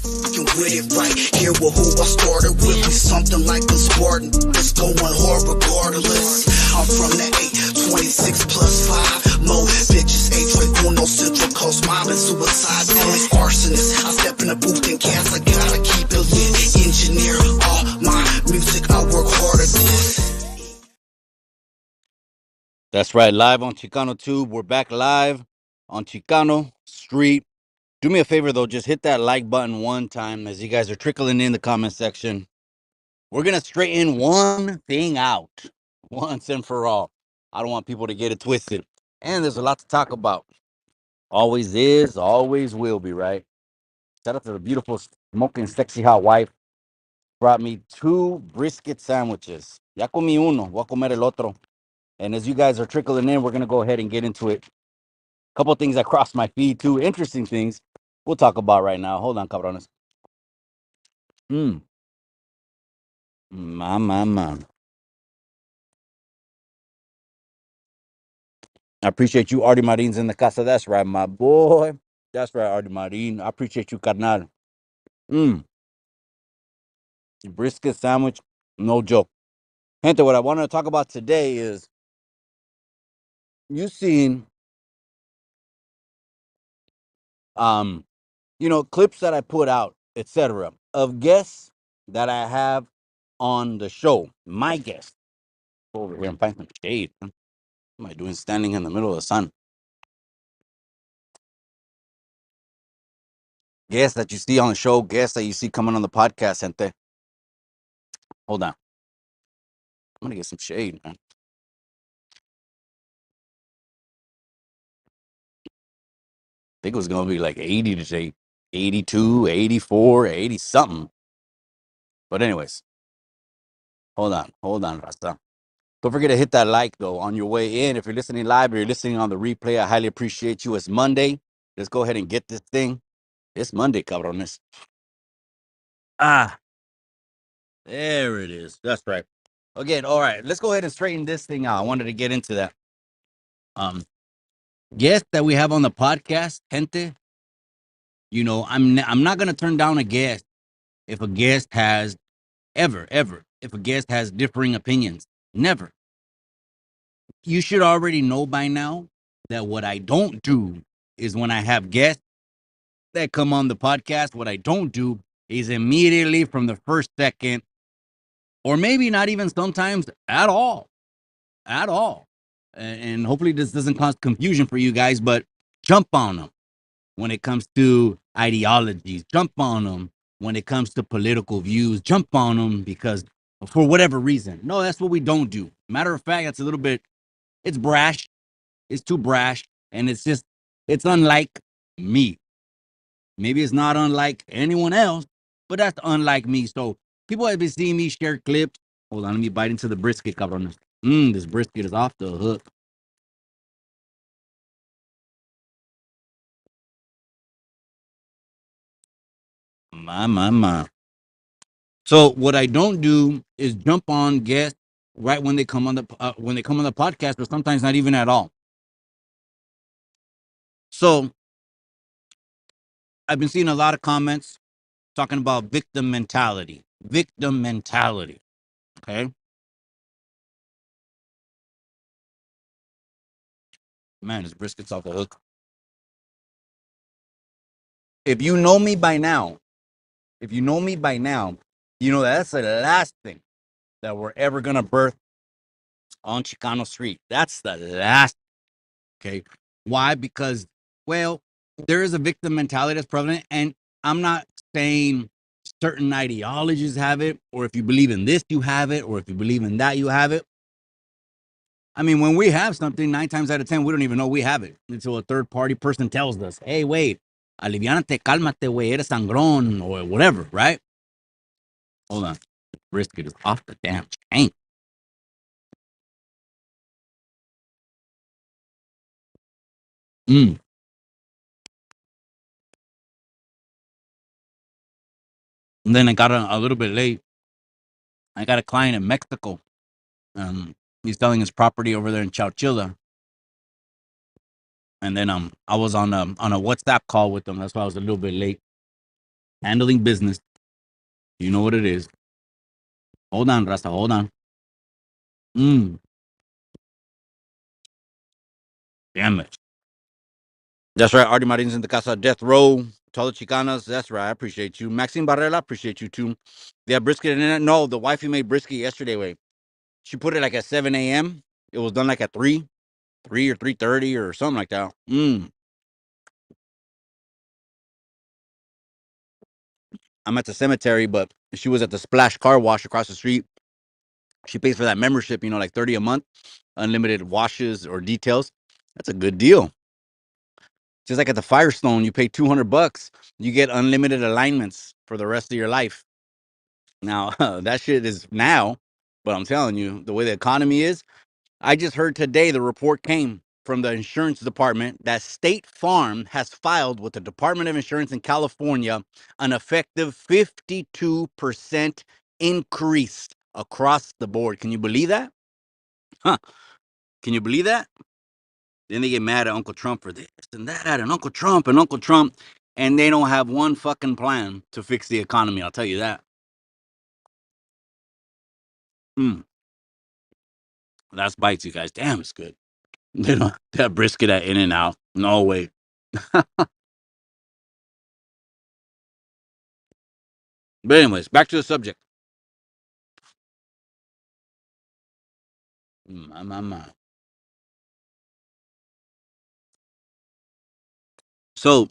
With it right here with who I started with. We something like the Spartan. It's going hard regardless. I'm from the 826 plus 5. Mo bitches, H-Uno, Central Coast mob and suicide. Always arsonist. I step in the booth and cast. I gotta keep it lit. Engineer all my music. I work hard at this. That's right, live on Chicano Tube. We're back live on Chicano Street. Do me a favor, though, just hit that like button one time as you guys are trickling in the comment section. We're going to straighten one thing out once and for all. I don't want people to get it twisted. And there's a lot to talk about. Always is, always will be, right? Shout out to the beautiful, smoking, sexy hot wife. Brought me 2 brisket sandwiches. Ya comí uno, voy a comer el otro. And as you guys are trickling in, we're going to go ahead and get into it. Couple things that crossed my feed too. Interesting things we'll talk about right now. Hold on, cabrones. My. I appreciate you, Artie Marin's in the casa. That's right, my boy. That's right, Artie Marin. I appreciate you, carnal. Brisket sandwich, no joke. Gente, what I want to talk about today is you seen clips that I put out, etc., of guests that I have on the show. My guests. Over here and find some shade. What am I doing standing in the middle of the sun? Guests that you see on the show, guests that you see coming on the podcast, gente. Hold on. I'm gonna get some shade, man. I think it was gonna be like 80 today. 82, 84, 80 something. But anyways, hold on, Rasta. Don't forget to hit that like though on your way in. If you're listening live or you're listening on the replay, I highly appreciate you. It's Monday. Let's go ahead and get this thing. It's Monday, cabrones. There it is. That's right. Again, all right. Let's go ahead and straighten this thing out. I wanted to get into that. Guest that we have on the podcast, gente. I'm not gonna turn down a guest if a guest has ever if a guest has differing opinions. Never. You should already know by now that what I don't do is when I have guests that come on the podcast. What I don't do is immediately from the first second, or maybe not even sometimes at all. And hopefully this doesn't cause confusion for you guys, but jump on them when it comes to ideologies, jump on them when it comes to political views, jump on them because for whatever reason. No, that's what we don't do. Matter of fact, that's it's brash. It's too brash. And it's unlike me. Maybe it's not unlike anyone else, but that's unlike me. So people have been seeing me share clips. Hold on, let me bite into the brisket, cabrones. This brisket is off the hook. My. So what I don't do is jump on guests right when they come on the podcast, or sometimes not even at all. So I've been seeing a lot of comments talking about victim mentality. Victim mentality. Okay. Man, this brisket's off the hook. If you know me by now, you know that's the last thing that we're ever gonna birth on Chicano Street. That's the last. Okay. Why? Because, well, there is a victim mentality that's prevalent, and I'm not saying certain ideologies have it, or if you believe in this, you have it, or if you believe in that, you have it. I mean, when we have something, 9 times out of 10, we don't even know we have it until a third party person tells us, hey, wait, aliviánate, cálmate, güey, eres sangrón, or whatever, right? Hold on. The brisket is off the damn chain. And then I got a little bit late. I got a client in Mexico. He's selling his property over there in Chowchilla. And then I was on a WhatsApp call with him. That's why I was a little bit late. Handling business. You know what it is. Hold on, Rasta. Hold on. Mm, damn it. That's right. Artie Martin's in the Casa Death Row. Tall Chicanas. That's right. I appreciate you. Maxine Barrera. Appreciate you too. They have brisket in it. No, the wifey made brisket yesterday. Wait. She put it like at 7 a.m. It was done like at 3 or 3:30 or something like that. I'm at the cemetery, but she was at the Splash Car Wash across the street. She pays for that membership, like 30 a month, unlimited washes or details. That's a good deal. Just like at the Firestone, you pay $200, you get unlimited alignments for the rest of your life. Now, that shit is now, but I'm telling you, the way the economy is, I just heard today the report came from the insurance department that State Farm has filed with the Department of Insurance in California an effective 52% increase across the board. Can you believe that? Huh. Can you believe that? Then they get mad at Uncle Trump for this and that and Uncle Trump and Uncle Trump, and they don't have one fucking plan to fix the economy. I'll tell you that. Mm, that's bites, you guys. Damn, it's good. They don't that brisket at In and Out. No way. But anyways, back to the subject. My. So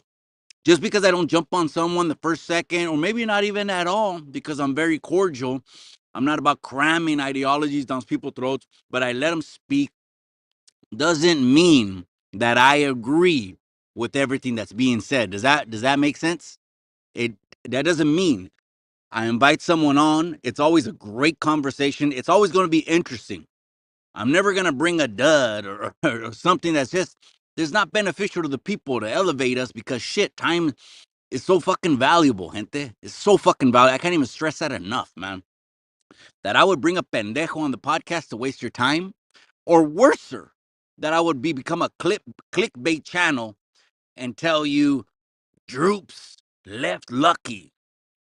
just because I don't jump on someone the first second, or maybe not even at all, because I'm very cordial. I'm not about cramming ideologies down people's throats, but I let them speak. Doesn't mean that I agree with everything that's being said. Does that make sense? It that doesn't mean I invite someone on. It's always a great conversation. It's always going to be interesting. I'm never going to bring a dud or something that's not beneficial to the people to elevate us because shit, time is so fucking valuable, gente. It's so fucking valuable. I can't even stress that enough, man. That I would bring a pendejo on the podcast to waste your time, or worser, that I would become a clickbait channel and tell you Droops left Lucky.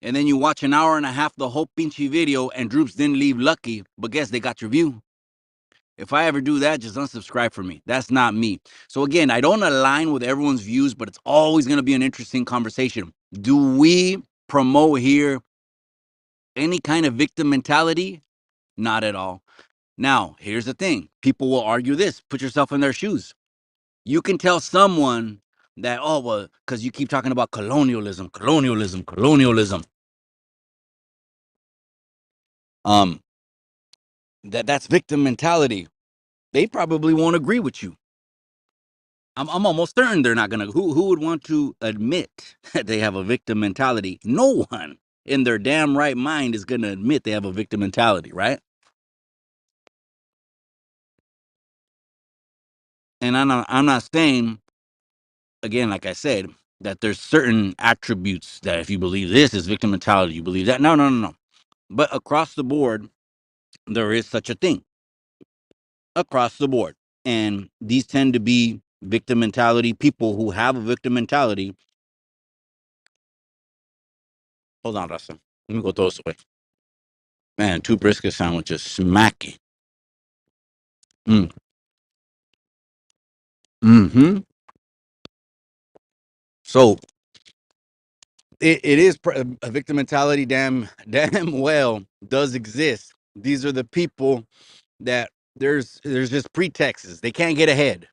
And then you watch an hour and a half the whole pinchy video and Droops didn't leave Lucky, but guess they got your view. If I ever do that, just unsubscribe from me. That's not me. So again, I don't align with everyone's views, but it's always going to be an interesting conversation. Do we promote here any kind of victim mentality? Not at all. Now, here's the thing. People will argue this. Put yourself in their shoes. You can tell someone that, oh, well, because you keep talking about colonialism. That's victim mentality. They probably won't agree with you. I'm almost certain they're not gonna. Who would want to admit that they have a victim mentality? No one in their damn right mind is gonna admit they have a victim mentality, right? And I'm not saying, again, like I said, that there's certain attributes that if you believe this is victim mentality, you believe that. No, no, no, no. But across the board, there is such a thing across the board, and these tend to be victim mentality people who have a victim mentality. Hold on, Russell. Let me go throw this away. Man, two brisket sandwiches, smacky. Mm. Hmm. So it is a victim mentality. Damn well does exist. These are the people that there's just pretexts. They can't get ahead.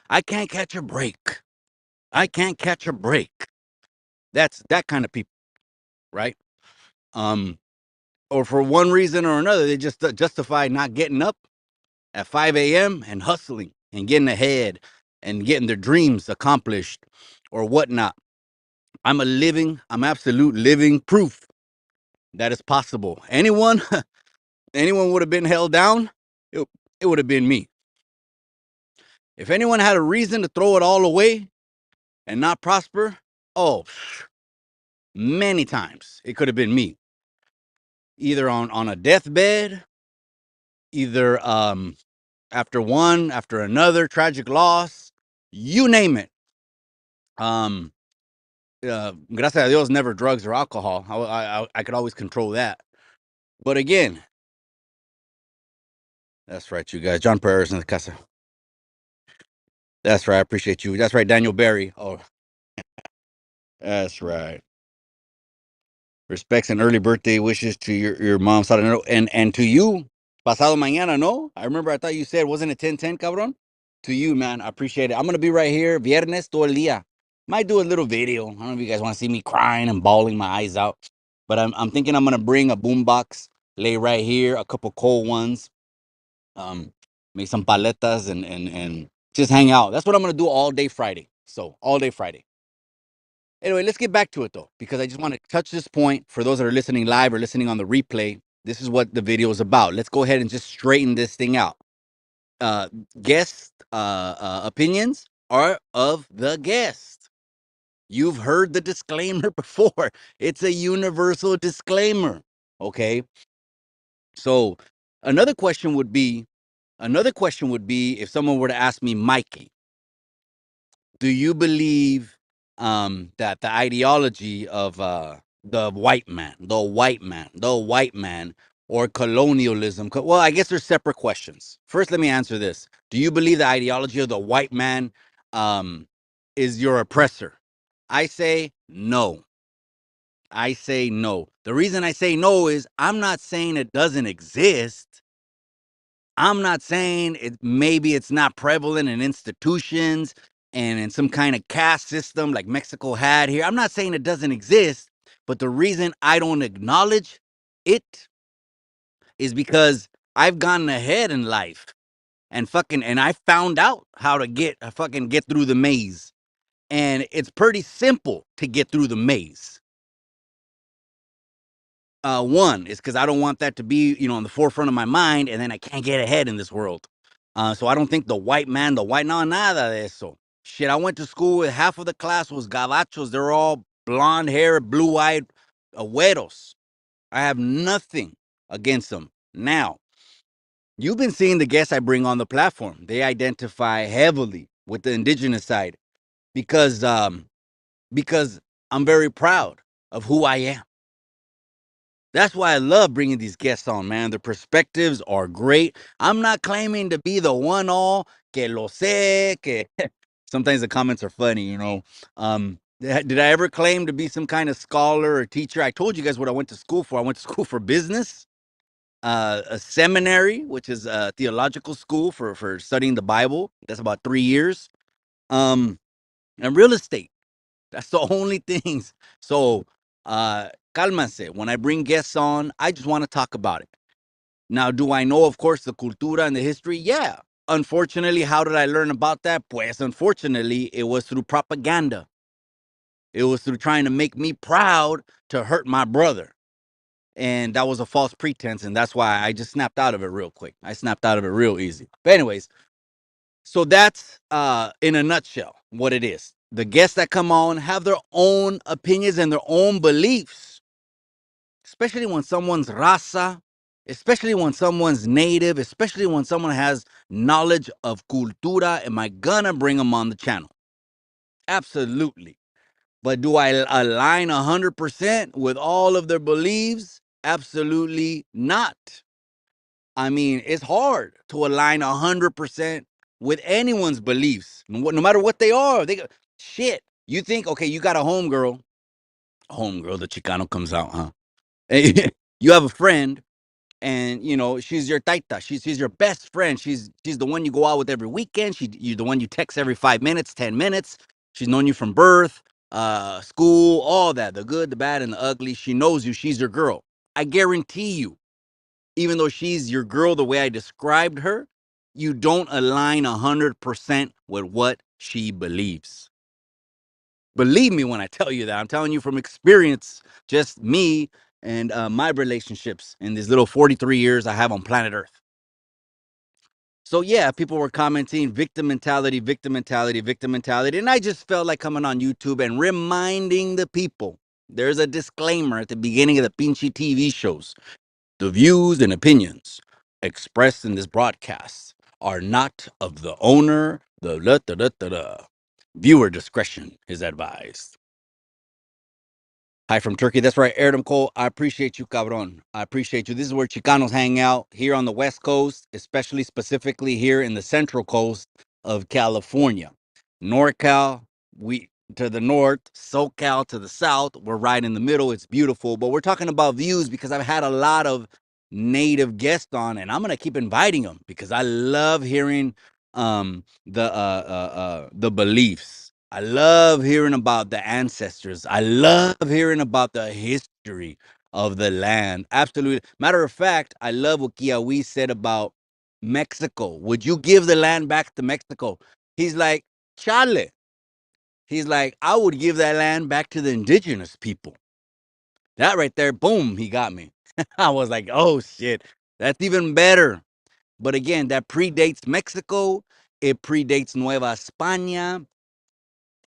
I can't catch a break. I can't catch a break. That's that kind of people, right? Um, or for one reason or another, they just justify not getting up at 5 a.m. and hustling and getting ahead and getting their dreams accomplished or whatnot. I'm absolute living proof that is possible. Anyone would have been held down, it would have been me. If anyone had a reason to throw it all away and not prosper, oh, many times it could have been me. Either on a deathbed, either after another tragic loss, you name it. Um, Gracias a Dios, never drugs or alcohol. I could always control that. But again, that's right, you guys. John Perez in the casa. That's right. I appreciate you. That's right, Daniel Barry. Oh, that's right. Respects and early birthday wishes to your mom, Saranero, and to you, pasado mañana. No, I remember. I thought you said wasn't it 10:10, cabron? To you, man. I appreciate it. I'm gonna be right here, viernes todo el día. Might do a little video. I don't know if you guys want to see me crying and bawling my eyes out, but I'm thinking I'm gonna bring a boombox, lay right here, a couple cold ones, um, make some paletas and just hang out. That's what I'm gonna do all day Friday. So all day Friday. Anyway, let's get back to it though, because I just want to touch this point for those that are listening live or listening on the replay. This is what the video is about. Let's go ahead and just straighten this thing out. Uh, Guest opinions are of the guest. You've heard the disclaimer before. It's a universal disclaimer. Okay. So another question would be if someone were to ask me, Mikey, do you believe that the ideology of the white man, or colonialism? Well, I guess there's separate questions. First, let me answer this. Do you believe the ideology of the white man um, is your oppressor? I say no. I say no. The reason I say no is I'm not saying it doesn't exist. I'm not saying maybe it's not prevalent in institutions and in some kind of caste system like Mexico had here. I'm not saying it doesn't exist, but the reason I don't acknowledge it is because I've gotten ahead in life and I found out how to get through the maze. And it's pretty simple to get through the maze. One is because I don't want that to be, on the forefront of my mind, and then I can't get ahead in this world. So I don't think no, nada de eso. Shit, I went to school with half of the class was gabachos. They're all blonde hair, blue eyed güeros. I have nothing against them. Now, you've been seeing the guests I bring on the platform. They identify heavily with the indigenous side because because I'm very proud of who I am. That's why I love bringing these guests on, man. The perspectives are great. I'm not claiming to be the one all que lo sé, que sometimes the comments are funny. Did I ever claim to be some kind of scholar or teacher? I told you guys what I went to school for. I went to school for business, a seminary, which is a theological school for studying the Bible. That's about 3 years. Um, and real estate. That's the only things. So, cálmense. When I bring guests on, I just want to talk about it. Now, do I know, of course, the cultura and the history? Yeah. Unfortunately, how did I learn about that? Pues, unfortunately, it was through propaganda. It was through trying to make me proud to hurt my brother. And that was a false pretense. And that's why I just snapped out of it real quick. I snapped out of it real easy. But, anyways, so that's in a nutshell what it is. The guests that come on have their own opinions and their own beliefs, especially when someone's raza, especially when someone's native, especially when someone has knowledge of cultura. Am I gonna bring them on the channel? Absolutely. But do I align 100% with all of their beliefs? Absolutely not. I mean, it's hard to align 100% with anyone's beliefs, no matter what they are. Shit. You think, okay, you got a homegirl, the Chicano comes out, huh? You have a friend, and she's your taita. She's your best friend. She's the one you go out with every weekend. You're the one you text every 5 minutes, 10 minutes. She's known you from birth, school, all that, the good, the bad, and the ugly. She knows you. She's your girl. I guarantee you, even though she's your girl the way I described her, you don't align 100% with what she believes. Believe me when I tell you that. I'm telling you from experience, just me and my relationships in these little 43 years I have on planet Earth. So yeah, people were commenting victim mentality, victim mentality, victim mentality. And I just felt like coming on YouTube and reminding the people there's a disclaimer at the beginning of the pinchy TV shows. The views and opinions expressed in this broadcast are not of the owner, the viewer discretion is advised. Hi from Turkey. That's right, Erdem Cole. I appreciate you, cabron. I appreciate you. This is where Chicanos hang out here on the West Coast, especially specifically here in the Central Coast of California. NorCal, we to the north, SoCal to the south. We're right in the middle. It's beautiful, but we're talking about views because I've had a lot of native guests on, and I'm gonna keep inviting them because I love hearing the beliefs. I love hearing about the ancestors. I love hearing about the history of the land. Absolutely. Matter of fact, I love what Kiawi said about Mexico. Would you give the land back to Mexico? He's like, Chale. He's like, I would give that land back to the indigenous people. That right there, boom, he got me. I was like, oh shit, that's even better. But again, that predates Mexico. It predates Nueva España.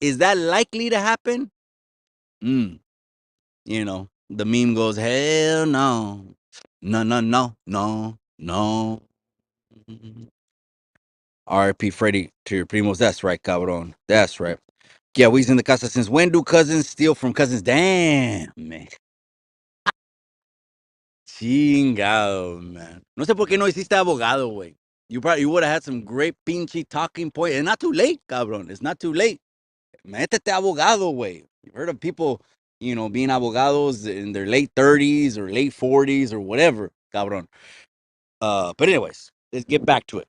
Is that likely to happen? Mm, the meme goes, hell no. No, no, no, no, no. RP Freddy to your primos. That's right, cabron. That's right. Yeah, we's in the casa. Since when do cousins steal from cousins? Damn, man. Chingado, man. No sé por qué no hiciste abogado, güey. You would have had some great pinche talking point. It's not too late, cabrón. It's not too late. Métete abogado, güey. You've heard of people, being abogados in their late 30s or late 40s or whatever, cabrón. But anyways, let's get back to it.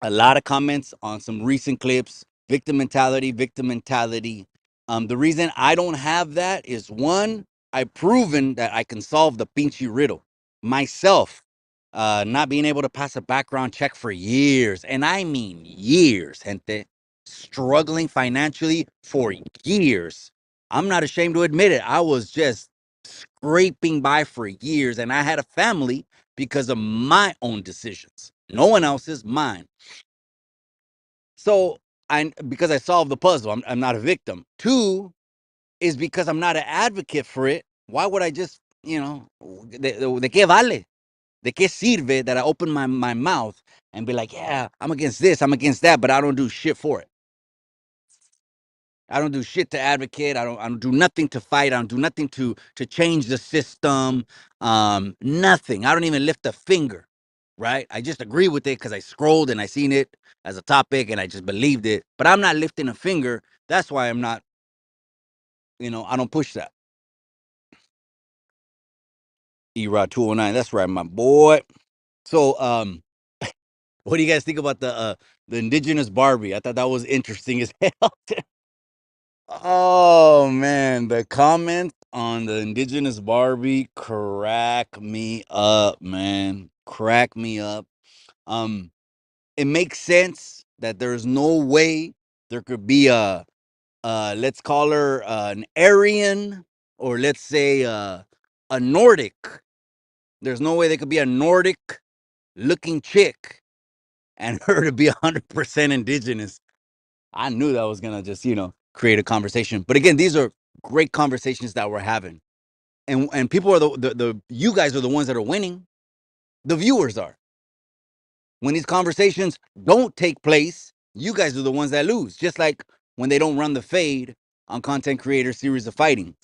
A lot of comments on some recent clips. Victim mentality, victim mentality. The reason I don't have that is one, I've proven that I can solve the pinchy riddle myself. Not being able to pass a background check for years, and I mean years, gente. Struggling financially for years. I'm not ashamed to admit it. I was just scraping by for years, and I had a family because of my own decisions. No one else's, mine. So because I solved the puzzle, I'm not a victim. Two is because I'm not an advocate for it. Why would I just, de qué vale? De qué sirve that I open my mouth and be like, yeah, I'm against this, I'm against that, but I don't do shit for it. I don't do shit to advocate. I don't do nothing to fight. I don't do nothing to change the system. Nothing. I don't even lift a finger. Right? I just agree with it because I scrolled and I seen it as a topic and I just believed it. But I'm not lifting a finger. That's why I'm not, I don't push that. E-Rod 209. That's right, my boy. So what do you guys think about the indigenous Barbie? I thought that was interesting as hell. Oh man, the comments on the indigenous Barbie crack me up, man. Crack me up. Um, it makes sense that there's no way there could be let's call her an Aryan, or let's say a Nordic. There's no way there could be a Nordic looking chick and her to be 100% indigenous. I knew that was gonna just, create a conversation. But again, these are great conversations that we're having. And people are the you guys are the ones that are winning. The viewers are. When these conversations don't take place, you guys are the ones that lose. Just like when they don't run the fade on content creator series of fighting.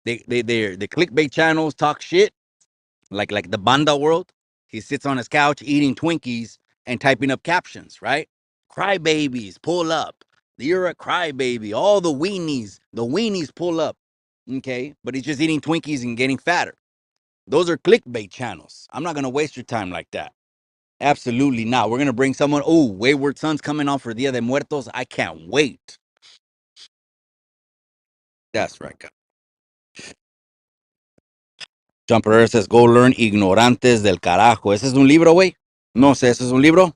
The clickbait channels talk shit, like the Banda world. He sits on his couch eating Twinkies and typing up captions, right? Crybabies, pull up. You're a crybaby. All the weenies pull up. Okay. But he's just eating Twinkies and getting fatter. Those are clickbait channels. I'm not gonna waste your time like that. Absolutely not. We're gonna bring someone. Oh, Wayward Son's coming on for Dia de Muertos. I can't wait. That's right, guys. John Pereira says, go learn Ignorantes del Carajo. ¿Ese es un libro, güey? No sé, ¿ese es un libro?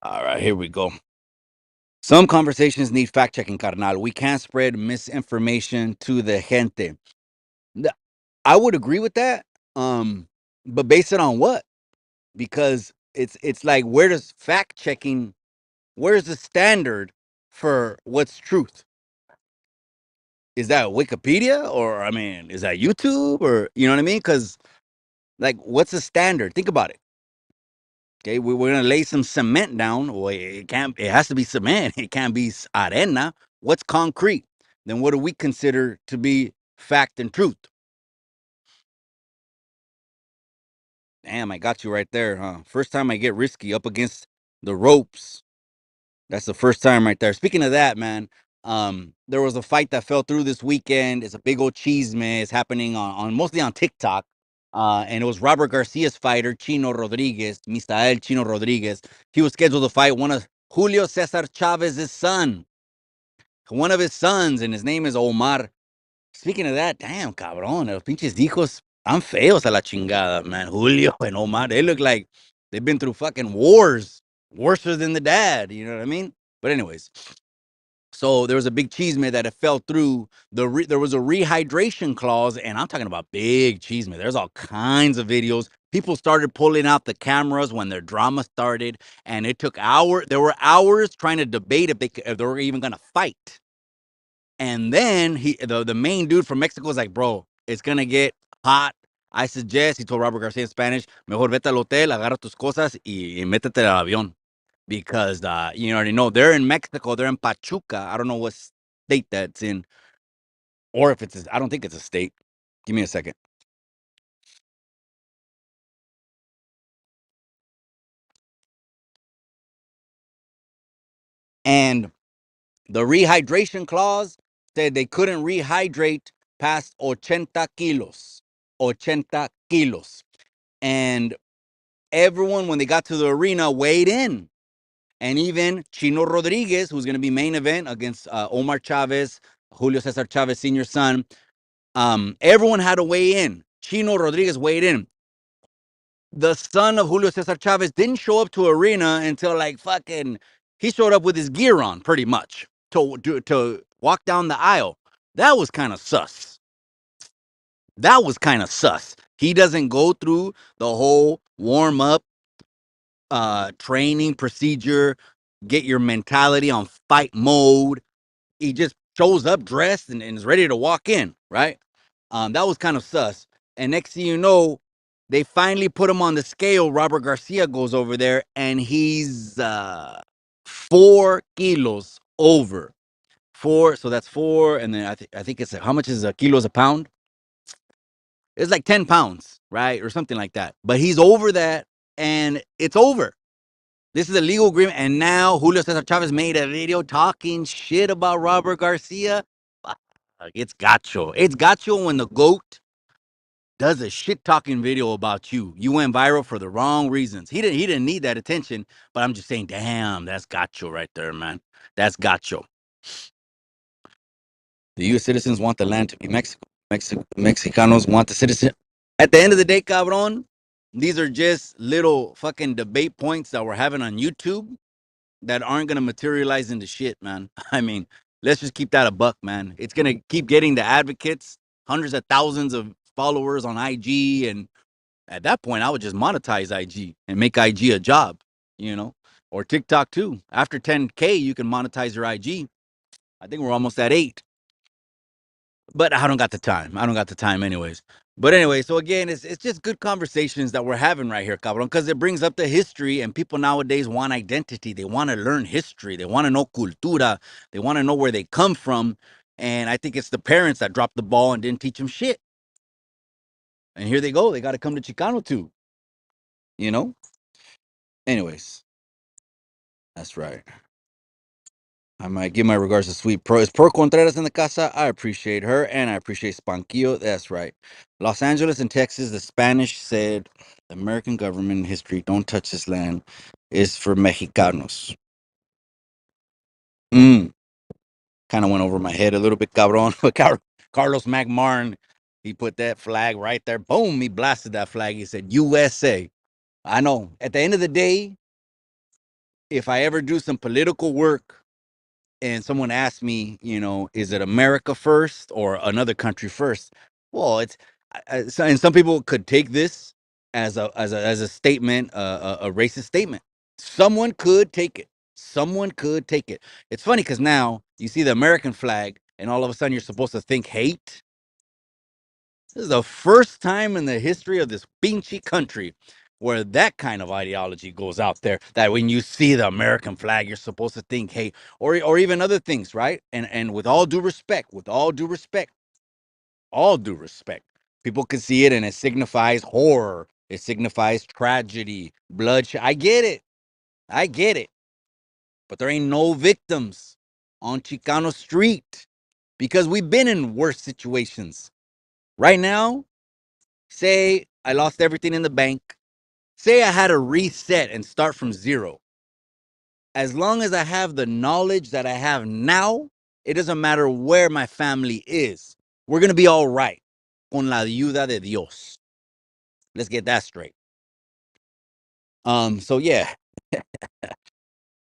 All right, here we go. Some conversations need fact checking, carnal. We can't spread misinformation to the gente. I would agree with that. But base it on what? Because it's like, where's the standard for what's truth? Is that Wikipedia, or I mean, is that YouTube, or you know what I mean? Because like, what's the standard? Think about it. Okay, we're gonna lay some cement down. Well, it can't. It has to be cement. It can't be arena. What's concrete? Then what do we consider to be fact and truth? Damn, I got you right there, huh? First time I get risky up against the ropes. That's the first time right there. Speaking of that, man, there was a fight that fell through this weekend. It's a big old cheese man. It's happening on mostly on TikTok. And it was Robert Garcia's fighter, Chino Rodriguez, Misael Chino Rodriguez. He was scheduled to fight one of Julio Cesar Chavez's son, one of his sons, and his name is Omar. Speaking of that, damn, cabrón, los pinches hijos están feos a la chingada, man. Julio and Omar, they look like they've been through fucking wars, worse than the dad. You know what I mean? But anyways, so there was a big cheesemate that it fell through. There was a rehydration clause, and I'm talking about big cheesemate. There's all kinds of videos. People started pulling out the cameras when their drama started, and it took hours. There were hours trying to debate if they were even gonna fight. And then the main dude from Mexico was like, bro, it's gonna get hot. I suggest, he told Robert Garcia in Spanish, mejor vete al hotel, agarra tus cosas y métete al avión. Because you already know they're in Mexico, they're in Pachuca. I don't know what state that's in, or if I don't think it's a state. Give me a second. And the rehydration clause said they couldn't rehydrate past 80 kilos. 80 kilos. And everyone, when they got to the arena, weighed in. And even Chino Rodriguez, who's going to be main event against Omar Chavez, Julio Cesar Chavez Sr.'s son, everyone had to weigh in. Chino Rodriguez weighed in. The son of Julio Cesar Chavez didn't show up to arena until like fucking, he showed up with his gear on pretty much to walk down the aisle. That was kind of sus. That was kind of sus. He doesn't go through the whole warm up training procedure, get your mentality on fight mode. He just shows up dressed and is ready to walk in, right? That was kind of sus. And next thing you know, they finally put him on the scale. Robert Garcia goes over there and he's 4 kilos over. Four, so that's four, and then I think it's how much is a kilo is a pound? It's like 10 pounds, right? Or something like that. But he's over that and it's over. This is a legal agreement, and now Julio Cesar Chavez made a video talking shit about Robert Garcia. Fuck, it's gacho. It's gacho when the GOAT does a shit talking video about you. You went viral for the wrong reasons. He didn't need that attention, but I'm just saying, damn, that's gacho right there, man. That's gacho. The U.S. citizens want the land to be Mexico. Mexicanos want the citizen. At the end of the day, cabron, these are just little fucking debate points that we're having on YouTube that aren't gonna materialize into shit, man. I mean, let's just keep that a buck, man. It's gonna keep getting the advocates, hundreds of thousands of followers on IG, and at that point, I would just monetize IG and make IG a job, you know, or TikTok too. After 10K, you can monetize your IG. I think we're almost at 8, but I don't got the time. I don't got the time, anyways. But anyway, so again, it's just good conversations that we're having right here, cabrón, because it brings up the history, and people nowadays want identity. They want to learn history. They want to know cultura. They want to know where they come from. And I think it's the parents that dropped the ball and didn't teach them shit. And here they go. They got to come to Chicano too, you know? Anyways, that's right. I might give my regards to Sweet Pro. Is Pro Contreras in the casa? I appreciate her, and I appreciate Spanquillo. That's right. Los Angeles and Texas, the Spanish said, the American government in history, don't touch this land, is for Mexicanos. Mm. Kind of went over my head a little bit, cabron. But Carlos McMartin, he put that flag right there. Boom, he blasted that flag. He said, USA. I know. At the end of the day, if I ever do some political work, and someone asked me, is it America first or another country first? Well, and some people could take this as a statement, a racist statement. Someone could take it. Someone could take it. It's funny because now you see the American flag, and all of a sudden you're supposed to think hate. This is the first time in the history of this pinchy country where that kind of ideology goes out there. That when you see the American flag, you're supposed to think, hey, or even other things, right? And with all due respect, all due respect, people can see it and it signifies horror. It signifies tragedy, bloodshed. I get it. But there ain't no victims on Chicano Street because we've been in worse situations. Right now, say I lost everything in the bank. Say I had to reset and start from zero. As long as I have the knowledge that I have now, it doesn't matter where my family is. We're going to be all right. Con la ayuda de Dios. Let's get that straight. So yeah,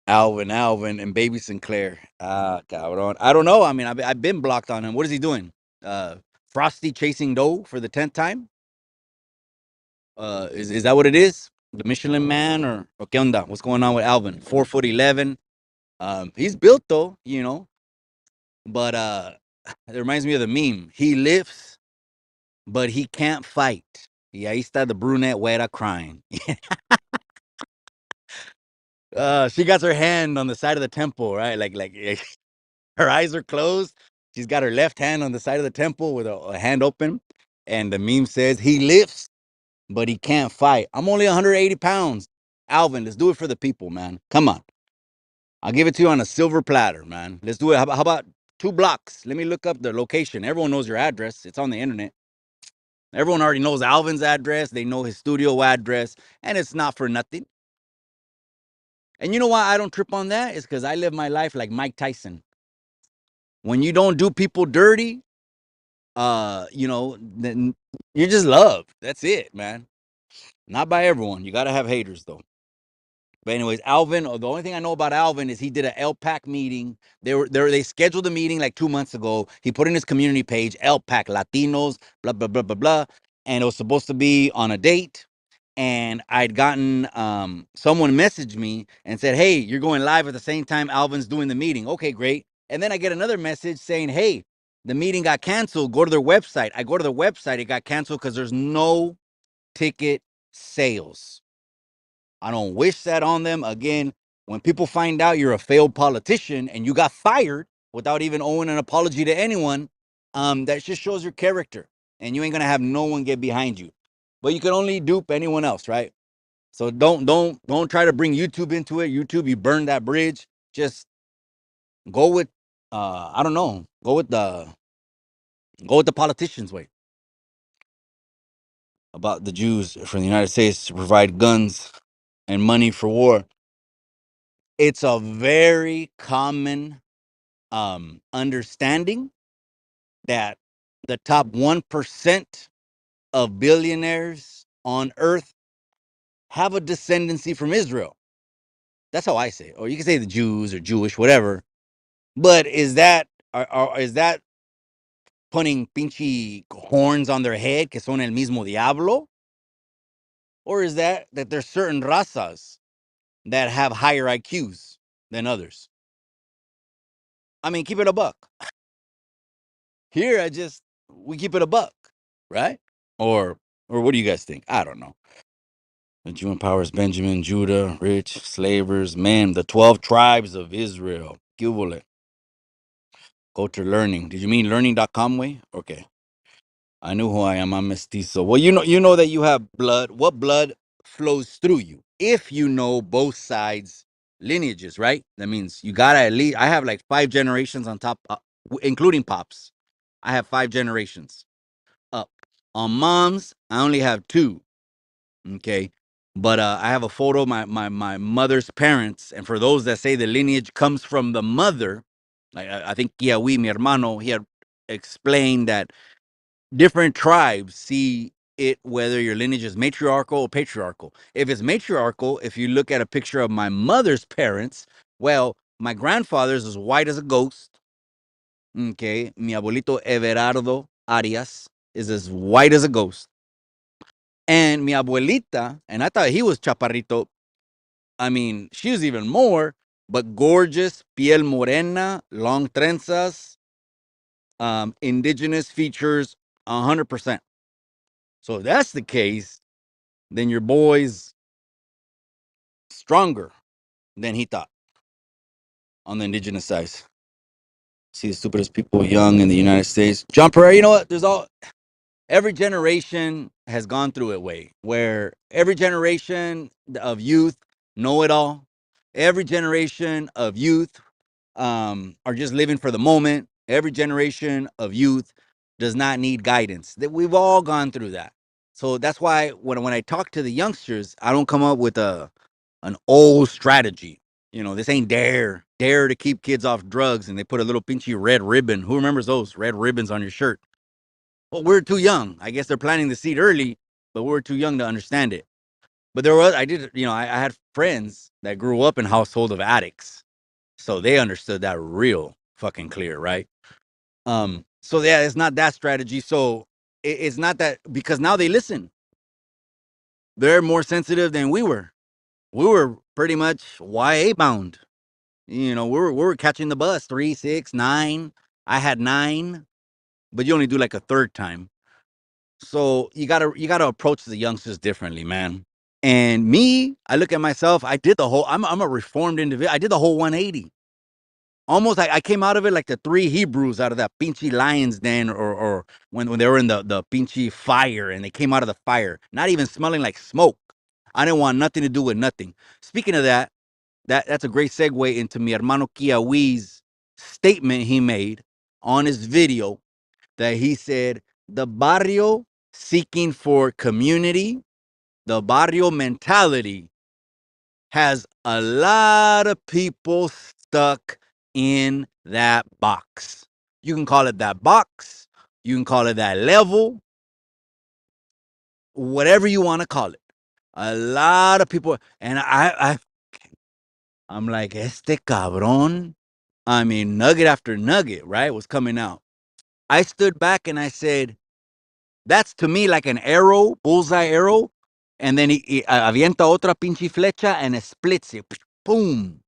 Alvin, and Baby Sinclair. Ah, cabrón. I don't know. I mean, I've been blocked on him. What is he doing? Uh, Frosty chasing dough for the 10th time? Is that what it is? The Michelin Man or qué onda? What's going on with Alvin? 4 foot 11. He's built though, but it reminds me of the meme. He lifts, but he can't fight. Y ahí está the brunette güera crying. She got her hand on the side of the temple, right? Like her eyes are closed. She's got her left hand on the side of the temple with a hand open. And the meme says, he lifts, but he can't fight. I'm only 180 pounds. Alvin, let's do it for the people, man. Come on. I'll give it to you on a silver platter, man. Let's do it. How about 2 blocks? Let me look up the location. Everyone knows your address. It's on the internet. Everyone already knows Alvin's address. They know his studio address. And it's not for nothing. And you know why I don't trip on that? It's because I live my life like Mike Tyson. When you don't do people dirty, then you're just loved. That's it, man. Not by everyone. You gotta have haters though. But anyways, Alvin. The only thing I know about Alvin is he did an LPAC meeting. They scheduled a meeting like 2 months ago. He put in his community page LPAC Latinos, blah blah blah blah blah, and it was supposed to be on a date. And I'd gotten someone messaged me and said, "Hey, you're going live at the same time Alvin's doing the meeting." Okay, great. And then I get another message saying, "Hey, the meeting got canceled. Go to their website." I go to their website. It got canceled because there's no ticket sales. I don't wish that on them. Again, when people find out you're a failed politician and you got fired without even owing an apology to anyone, that just shows your character. And you ain't gonna have no one get behind you. But you can only dupe anyone else, right? So don't try to bring YouTube into it. YouTube, you burn that bridge. Just go with I don't know. Go with the politicians' way. About the Jews for the United States to provide guns and money for war. It's a very common understanding that the top 1% of billionaires on earth have a descendancy from Israel. That's how I say it. Or you can say the Jews or Jewish, whatever. But is that putting pinche horns on their head que son el mismo diablo? Or is that there's certain razas that have higher IQs than others? I mean, keep it a buck. Here, we keep it a buck, right? Or what do you guys think? I don't know. The Jew empowers Benjamin, Judah, rich, slavers, man, the 12 tribes of Israel. ¿Qué hubo? Go to learning. Did you mean learning.com way? Okay. I knew who I am. I'm mestizo. Well, you know that you have blood. What blood flows through you? If you know both sides lineages, right? That means you gotta at least. I have like 5 generations on top, including pops. I have 5 generations up. On moms, I only have 2. Okay. But I have a photo of my mother's parents. And for those that say the lineage comes from the mother, I think Kiawi, mi hermano, he had explained that different tribes see it whether your lineage is matriarchal or patriarchal. If it's matriarchal, if you look at a picture of my mother's parents, well, my grandfather's as white as a ghost. Okay. Mi abuelito Everardo Arias is as white as a ghost. And mi abuelita, and I thought he was chaparrito. I mean, she was even more, but gorgeous, piel morena, long trenzas, indigenous features, 100%. So if that's the case, then your boy's stronger than he thought on the indigenous side. See the stupidest people young in the United States. John Pereira, you know what? Every generation has gone through it way where every generation of youth know it all. Every generation of youth are just living for the moment. Every generation of youth does not need guidance. That we've all gone through that. So that's why when I talk to the youngsters, I don't come up with an old strategy. This ain't dare to keep kids off drugs, and they put a little pinchy red ribbon. Who remembers those red ribbons on your shirt? Well, we're too young. I guess they're planting the seed early, but we're too young to understand it. But I did, I had friends that grew up in household of addicts, so they understood that real fucking clear, right? So yeah, it's not that strategy. So it's not that, because now they listen. They're more sensitive than we were. We were pretty much YA bound. We were catching the bus 3, 6, 9. I had 9, but you only do like a third time. So you gotta approach the youngsters differently, man. And me, I look at myself. I did the whole. I'm a reformed individual. I did the whole 180. Almost like I came out of it like the three Hebrews out of that pinchy lion's den, or when they were in the pinchy fire and they came out of the fire, not even smelling like smoke. I didn't want nothing to do with nothing. Speaking of that, that's a great segue into mi hermano Kiawi's statement he made on his video, that he said the barrio seeking for community, the barrio mentality has a lot of people stuck in that box. You can call it that box, you can call it that level, whatever you want to call it. A lot of people, and I'm like, este cabrón. I mean, nugget after nugget, right, was coming out. I stood back and I said, that's to me like an arrow, bullseye arrow, and then he avienta otra pinche flecha and it splits it. Boom.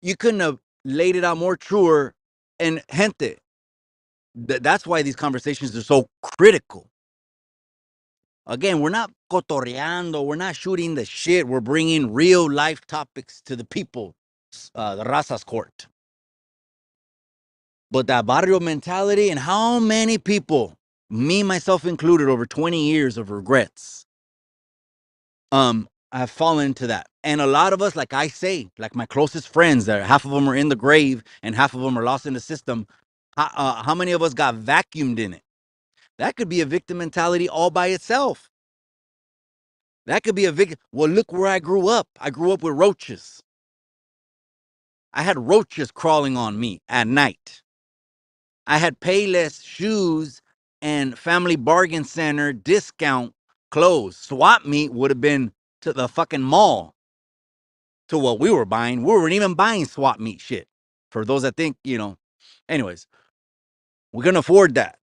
You couldn't have laid it out more truer. And gente, that's why these conversations are so critical. Again, we're not cotorreando, we're not shooting the shit. We're bringing real life topics to the people, the Razas court. But that barrio mentality, and how many people, me myself included, over 20 years of regrets, I've fallen into that. And a lot of us, like I say, like my closest friends, that half of them are in the grave and half of them are lost in the system. How many of us got vacuumed in it? That could be a victim mentality all by itself. That could be a victim. Well, look where I grew up. I grew up with roaches. I had roaches crawling on me at night. I had Payless shoes and Family Bargain Center discount clothes. Swap meet would have been to the fucking mall to what we were buying. We weren't even buying swap meet shit. For those that think, anyways, we couldn't afford that.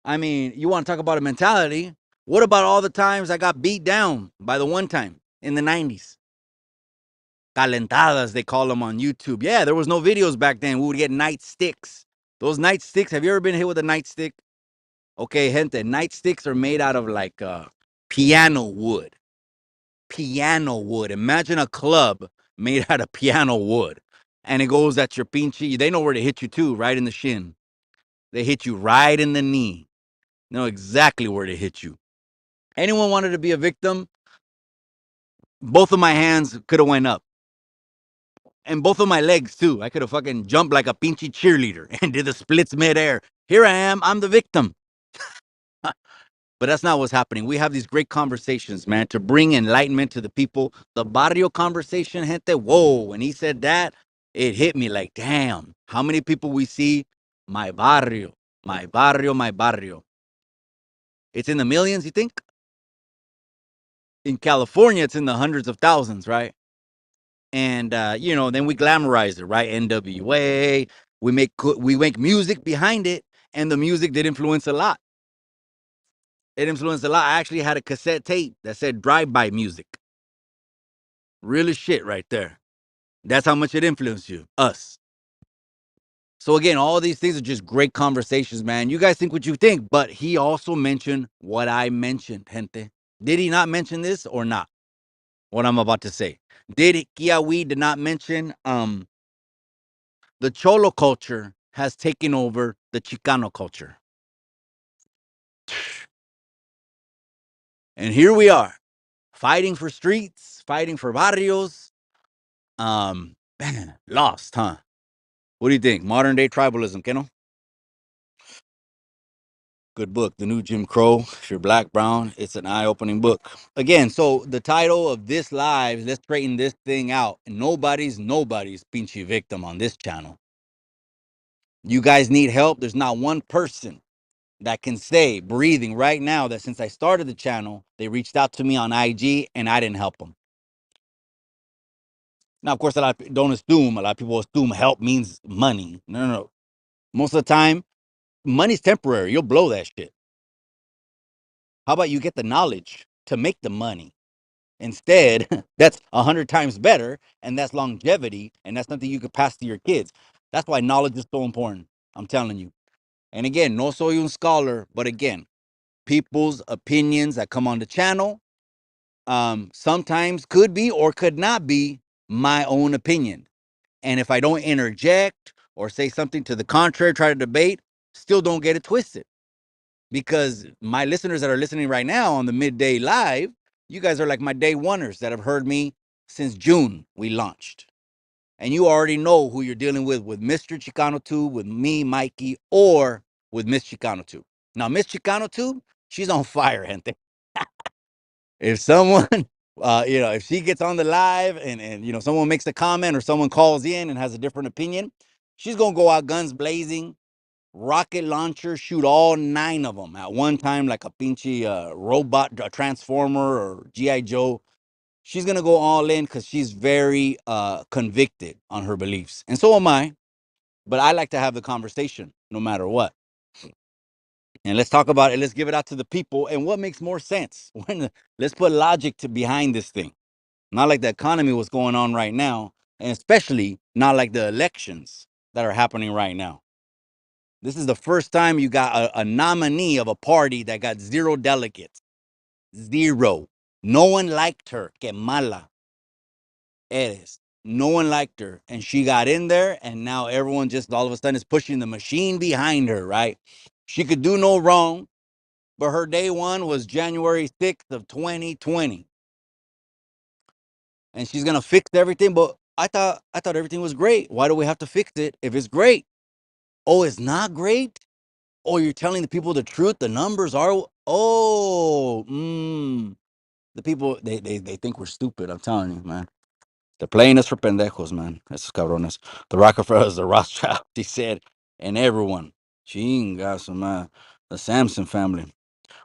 I mean, you want to talk about a mentality? What about all the times I got beat down by the one time in the 90s? Calentadas, they call them on YouTube. Yeah, there was no videos back then. We would get nightsticks. Those nightsticks, have you ever been hit with a nightstick? Okay, gente, nightsticks are made out of like piano wood. Piano wood. Imagine a club made out of piano wood. And it goes at your pinche. They know where to hit you too, right in the shin. They hit you right in the knee. They know exactly where to hit you. Anyone wanted to be a victim? Both of my hands could have went up. And both of my legs too. I could have fucking jumped like a pinchy cheerleader and did the splits midair. Here I am. I'm the victim. But that's not what's happening. We have these great conversations, man, to bring enlightenment to the people. The barrio conversation, gente, whoa. When he said that, it hit me like, damn, how many people we see? My barrio, my barrio, my barrio. It's in the millions, you think? In California, it's in the hundreds of thousands, right? And, then we glamorize it, right? NWA, we make music behind it, and the music did influence a lot. It influenced a lot. I actually had a cassette tape that said drive-by music. Real as shit right there. That's how much it influenced us. So again, all these things are just great conversations, man. You guys think what you think, but he also mentioned what I mentioned, gente. Did he not mention this or not? What I'm about to say. Kiawi did not mention the Cholo culture has taken over the Chicano culture. And here we are, fighting for streets, fighting for barrios. Man, lost, huh? What do you think? Modern day tribalism, Keno? Good book, The New Jim Crow. If you're black, brown, it's an eye-opening book. Again, so the title of this live, let's straighten this thing out. Nobody's pinchy victim on this channel. You guys need help. There's not one person that can say, breathing right now, that since I started the channel, they reached out to me on IG and I didn't help them. Now, of course, a lot of don't assume. A lot of people assume help means money. No, no, no. Most of the time, money's temporary. You'll blow that shit. How about you get the knowledge to make the money? Instead, that's 100 times better, and that's longevity, and that's something you could pass to your kids. That's why knowledge is so important. I'm telling you. And again, no soy un scholar, but again, people's opinions that come on the channel sometimes could be or could not be my own opinion. And if I don't interject or say something to the contrary, try to debate, still don't get it twisted. Because my listeners that are listening right now on the midday live, you guys are like my day oneers that have heard me since June we launched. And you already know who you're dealing with Mr. Chicano 2, with me, Mikey, or with Miss Chicano 2. Now, Miss Chicano 2, she's on fire, gente. If someone, if she gets on the live and someone makes a comment or someone calls in and has a different opinion, she's going to go out guns blazing, rocket launcher, shoot all 9 of them at one time like a pinchy robot, a transformer or G.I. Joe. She's going to go all in because she's very convicted on her beliefs. And so am I. But I like to have the conversation no matter what. And let's talk about it. Let's give it out to the people. And what makes more sense? Let's put logic to behind this thing. Not like the economy was going on right now, and especially not like the elections that are happening right now. This is the first time you got a nominee of a party that got 0 delegates. 0. No one liked her. Que mala eres. No one liked her. And she got in there, and now everyone just all of a sudden is pushing the machine behind her, right? She could do no wrong, but her day one was January 6th of 2020. And she's gonna fix everything. But I thought everything was great. Why do we have to fix it if it's great? Oh, it's not great. Oh, you're telling the people the truth. The numbers are. Oh, the people they think we're stupid. I'm telling you, man. They're playing us for pendejos, man. Esos cabrones. The Rockefellers, the Rothschilds, he said, and everyone. Chingas, man. The Samson family.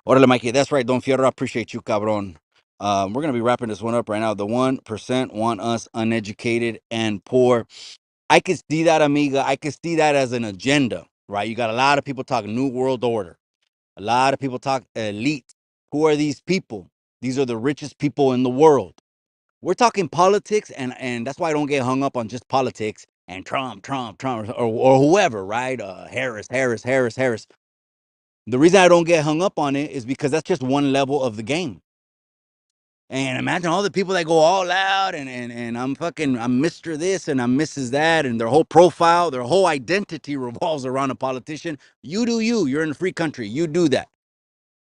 Orale, Mikey. That's right. Don Fierro. I appreciate you, cabron. We're gonna be wrapping this one up right now. The 1% want us uneducated and poor. I can see that, amiga. I can see that as an agenda, right? You got a lot of people talking New World Order. A lot of people talk elite. Who are these people? These are the richest people in the world. We're talking politics, and that's why I don't get hung up on just politics and Trump, or whoever, right? Harris. The reason I don't get hung up on it is because that's just one level of the game. And imagine all the people that go all out and I'm Mr. This and I'm Mrs. That, and their whole profile, their whole identity revolves around a politician. You do you. You're in a free country. You do that.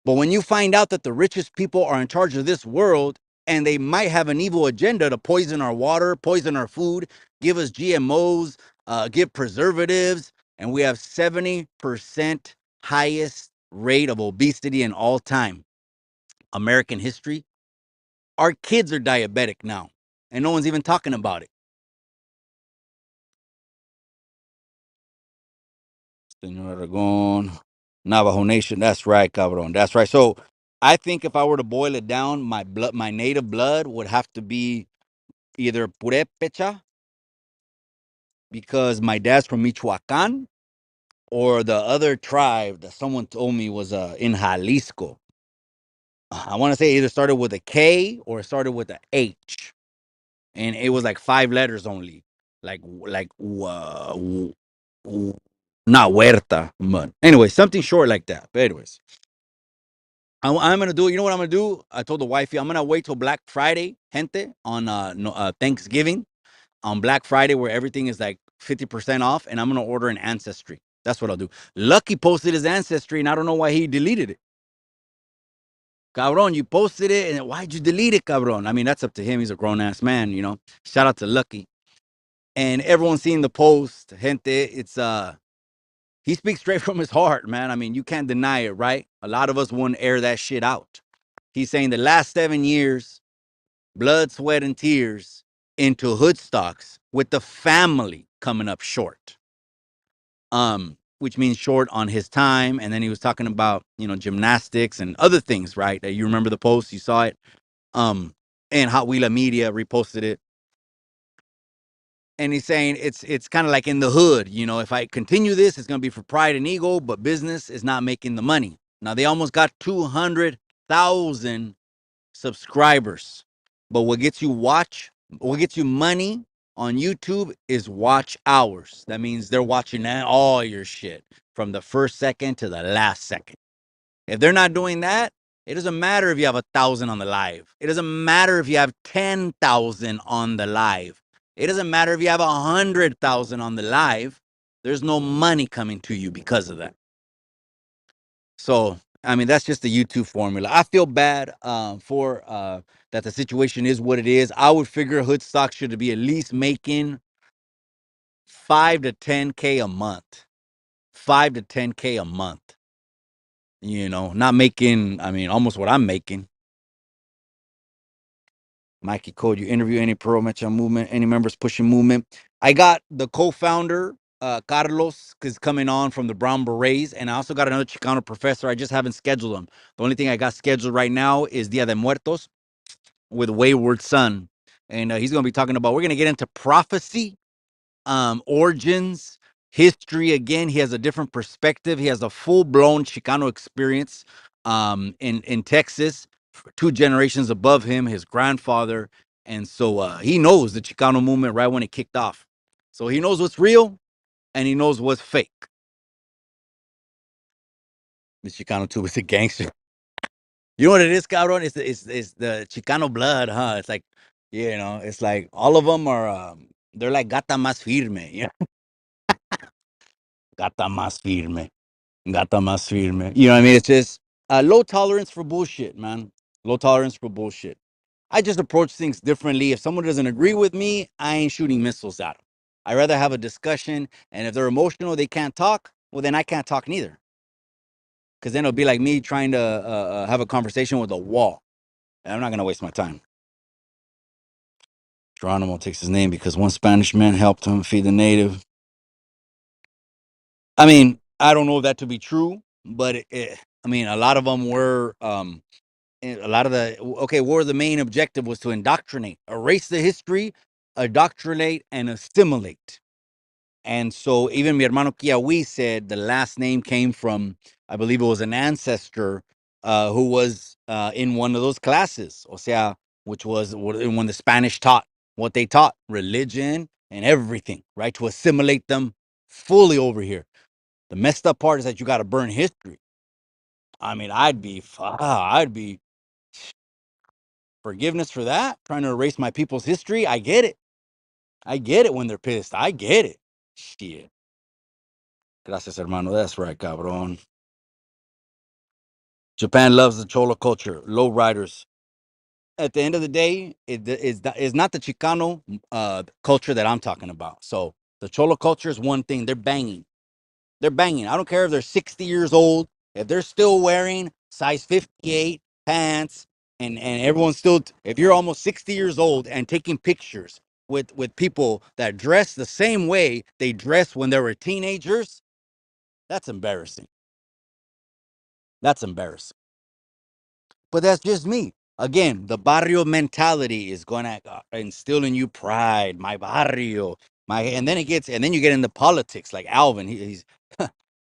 But when you find out that the richest people are in charge of this world and they might have an evil agenda to poison our water, poison our food, give us GMOs, give preservatives, and we have 70% highest rate of obesity in all time, American history. Our kids are diabetic now, and no one's even talking about it. Senor Aragon, Navajo Nation. That's right, cabron. That's right. So I think if I were to boil it down, my native blood would have to be either Purepecha, because my dad's from Michoacan, or the other tribe that someone told me was in Jalisco. I want to say it either started with a K or it started with a H, and it was like 5 letters only, like not huerta, but anyway, something short like that. But anyways, I'm gonna do. You know what I'm gonna do? I told the wifey I'm gonna wait till Black Friday, gente, on no, Thanksgiving, on Black Friday where everything is like 50% off, and I'm gonna order an ancestry. That's what I'll do. Lucky posted his ancestry, and I don't know why he deleted it. Cabron, you posted it, and why'd you delete it, cabron? I mean, that's up to him. He's a grown ass man, you know. Shout out to Lucky. And everyone seeing the post, gente. It's he speaks straight from his heart, man. I mean, you can't deny it, right? A lot of us wouldn't air that shit out. He's saying the last 7 years, blood, sweat, and tears into hood stocks with the family coming up short. Which means short on his time. And then he was talking about, you know, gymnastics and other things, right? That you remember the post, you saw it. And Hot Wheeler Media reposted it. And he's saying it's kind of like in the hood, you know, if I continue this, it's gonna be for pride and ego, but business is not making the money. Now they almost got 200,000 subscribers. But what gets you money on YouTube is watch hours. That means they're watching all your shit from the first second to the last second. If they're not doing that, it doesn't matter if you have 1,000 on the live. It doesn't matter if you have 10,000 on the live. It doesn't matter if you have 100,000 on the live. There's no money coming to you because of that. So, I mean, that's just the YouTube formula. I feel bad for that the situation is what it is. I would figure Hoodstock should be at least making 5 to 10K a month. 5 to 10K a month. You know, not making, I mean, almost what I'm making. Mikey Code, you interview any pro Mecha movement, any members pushing movement. I got the co-founder, Carlos, is coming on from the Brown Berets, and I also got another Chicano professor. I just haven't scheduled them. The only thing I got scheduled right now is Dia de Muertos with Wayward Son. And he's going to be talking about, we're going to get into prophecy, origins, history. Again, he has a different perspective. He has a full-blown Chicano experience in Texas, 2 generations above him, his grandfather. And so he knows the Chicano movement right when it kicked off. So he knows what's real and he knows what's fake. The Chicano too is a gangster. You know what it is, cabrón? It's the Chicano blood, huh? It's like, you know, it's like all of them are, they're like gata más firme. Yeah, gata más firme. Gata más firme. You know what I mean? It's just low tolerance for bullshit, man. Low tolerance for bullshit. I just approach things differently. If someone doesn't agree with me, I ain't shooting missiles at them. I rather have a discussion, and if they're emotional, they can't talk. Well, then I can't talk neither. Because then it'll be like me trying to have a conversation with a wall, and I'm not gonna waste my time. Geronimo takes his name because one Spanish man helped him feed the native. I mean, I don't know that to be true, but I mean, a lot of them were. A lot of the okay, what were the main objective was to indoctrinate, erase the history, indoctrinate, and assimilate. And so even mi hermano Kiawi said the last name came from, I believe it was an ancestor who was in one of those classes, o sea, which was when the Spanish taught what they taught, religion and everything, right? To assimilate them fully over here. The messed up part is that you got to burn history. I mean, I'd be forgiveness for that, trying to erase my people's history. I get it. I get it when they're pissed. I get it. Shit. Gracias, hermano. That's right, cabron. Japan loves the Cholo culture, low riders. At the end of the day, it's not the Chicano culture that I'm talking about. So the Cholo culture is one thing. They're banging. They're banging. I don't care if they're 60 years old. If they're still wearing size 58 pants, and everyone's still, if you're almost 60 years old and taking pictures with people that dress the same way they dressed when they were teenagers, that's embarrassing. That's embarrassing. But that's just me. Again, the barrio mentality is going to instill in you pride. My barrio, and then and then you get into politics. Like Alvin, he's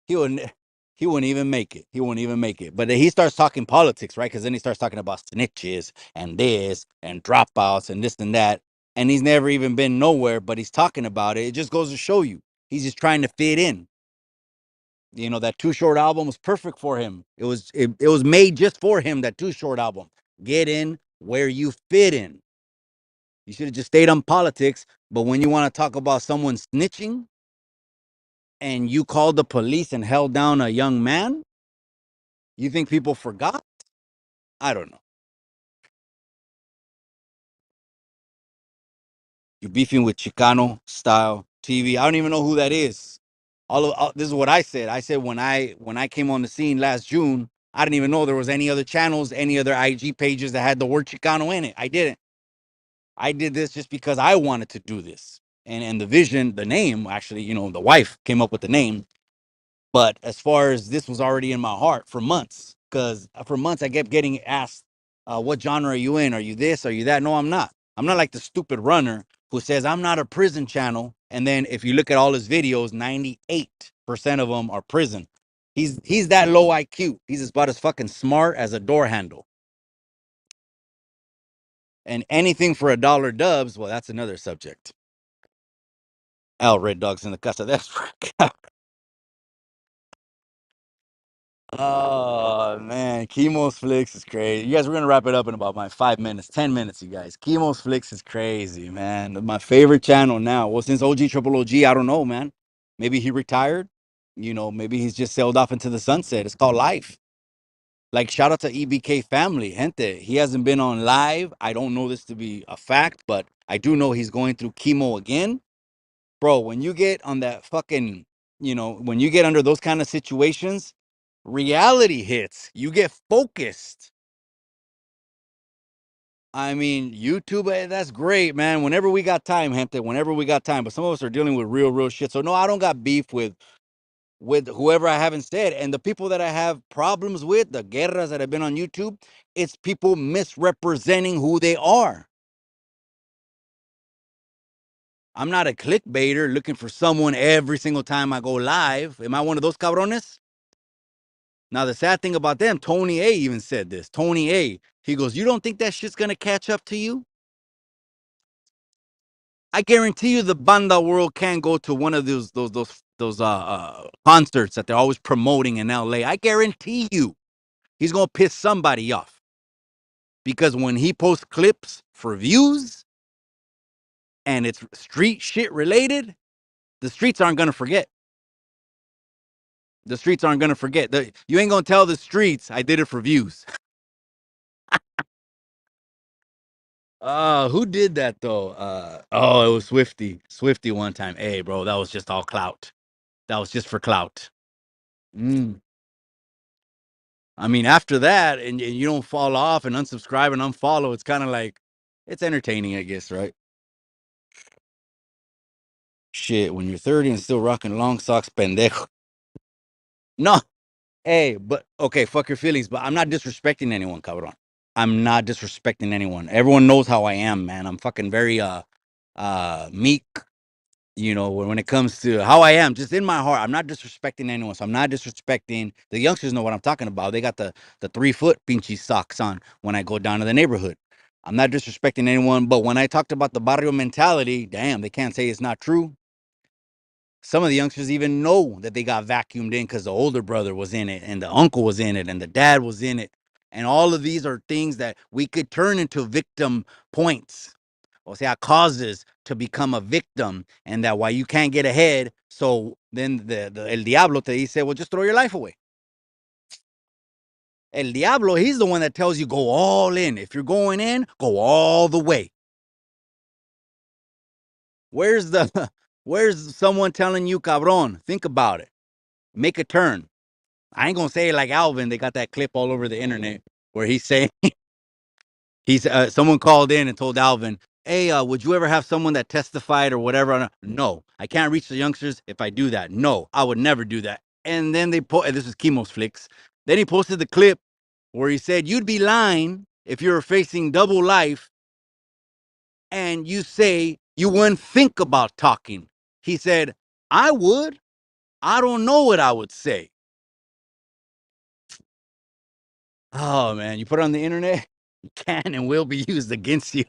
he wouldn't he wouldn't even make it. He wouldn't even make it. But he starts talking politics, right? Because then he starts talking about snitches and this and dropouts and this and that. And he's never even been nowhere, but he's talking about it. It just goes to show you. He's just trying to fit in. You know, that Too Short album was perfect for him. It was made just for him, that Too Short album. Get in where you fit in. You should have just stayed on politics. But when you want to talk about someone snitching and you called the police and held down a young man, you think people forgot? I don't know. You're beefing with Chicano style TV. I don't even know who that is. This is what I said. I said when I came on the scene last June, I didn't even know there was any other channels, any other IG pages that had the word Chicano in it. I didn't. I did this just because I wanted to do this. And the vision, the name, actually, the wife came up with the name. But as far as this was already in my heart for months, because for months I kept getting asked, what genre are you in? Are you this? Are you that? No, I'm not. I'm not like the stupid runner who says I'm not a prison channel. And then if you look at all his videos, 98% of them are prison. He's that low IQ. He's about as fucking smart as a door handle. And anything for $1 dubs, well, that's another subject. Red dogs in the casa. That's oh man, Chemo's Flicks is crazy. You guys, we're gonna wrap it up in about my 5 minutes, 10 minutes. You guys, Chemo's Flicks is crazy, man. My favorite channel now. Well, since OG Triple OG, I don't know, man. Maybe he retired. Maybe he's just sailed off into the sunset. It's called life. Like shout out to EBK family, gente. He hasn't been on live. I don't know this to be a fact, but I do know he's going through chemo again. Bro, when you get on that fucking, when you get under those kind of situations, reality hits. You get focused. I mean, YouTube, that's great, man. Whenever we got time, gente, whenever we got time. But some of us are dealing with real shit. So no, I don't got beef with whoever I haven't said. And the people that I have problems with, the guerras that have been on YouTube, it's people misrepresenting who they are. I'm not a clickbaiter looking for someone every single time I go live. Am I one of those cabrones? Now, the sad thing about them, Tony A even said this. Tony A, he goes, you don't think that shit's going to catch up to you? I guarantee you the banda world can go to one of those concerts that they're always promoting in LA. I guarantee you he's going to piss somebody off. Because when he posts clips for views and it's street shit related, the streets aren't going to forget. The streets aren't going to forget. You ain't going to tell the streets I did it for views. Who did that though? It was Swifty. Swifty one time. Hey, bro, that was just all clout. That was just for clout. Mm. I mean, after that, and you don't fall off and unsubscribe and unfollow, it's kind of like, it's entertaining, I guess, right? Shit, when you're 30 and still rocking long socks, pendejo. No, hey, but okay, fuck your feelings, but I'm not disrespecting anyone, cabron. I'm not disrespecting anyone. Everyone knows how I am, man. I'm fucking very meek. When it comes to how I am, just in my heart, I'm not disrespecting anyone. So I'm not disrespecting the youngsters. Know what I'm talking about. They got the 3 foot pinchy socks on when I go down to the neighborhood. I'm not disrespecting anyone, but when I talked about the barrio mentality, damn, they can't say it's not true. Some of the youngsters even know that they got vacuumed in because the older brother was in it and the uncle was in it and the dad was in it. And all of these are things that we could turn into victim points, o sea, causes to become a victim, and that why you can't get ahead. So then el diablo te dice, well, just throw your life away. El diablo, he's the one that tells you go all in. If you're going in, go all the way. Where's the where's someone telling you, cabron? Think about it. Make a turn. I ain't gonna say it like Alvin. They got that clip all over the internet where he's saying he's someone called in and told Alvin, "Hey, would you ever have someone that testified or whatever?" No, I can't reach the youngsters if I do that. No, I would never do that. And then this is Chemo's Flicks. Then he posted the clip where he said, "You'd be lying if you were facing double life and you say you wouldn't think about talking." He said, "I would. I don't know what I would say." Oh man, you put it on the internet, it can and will be used against you.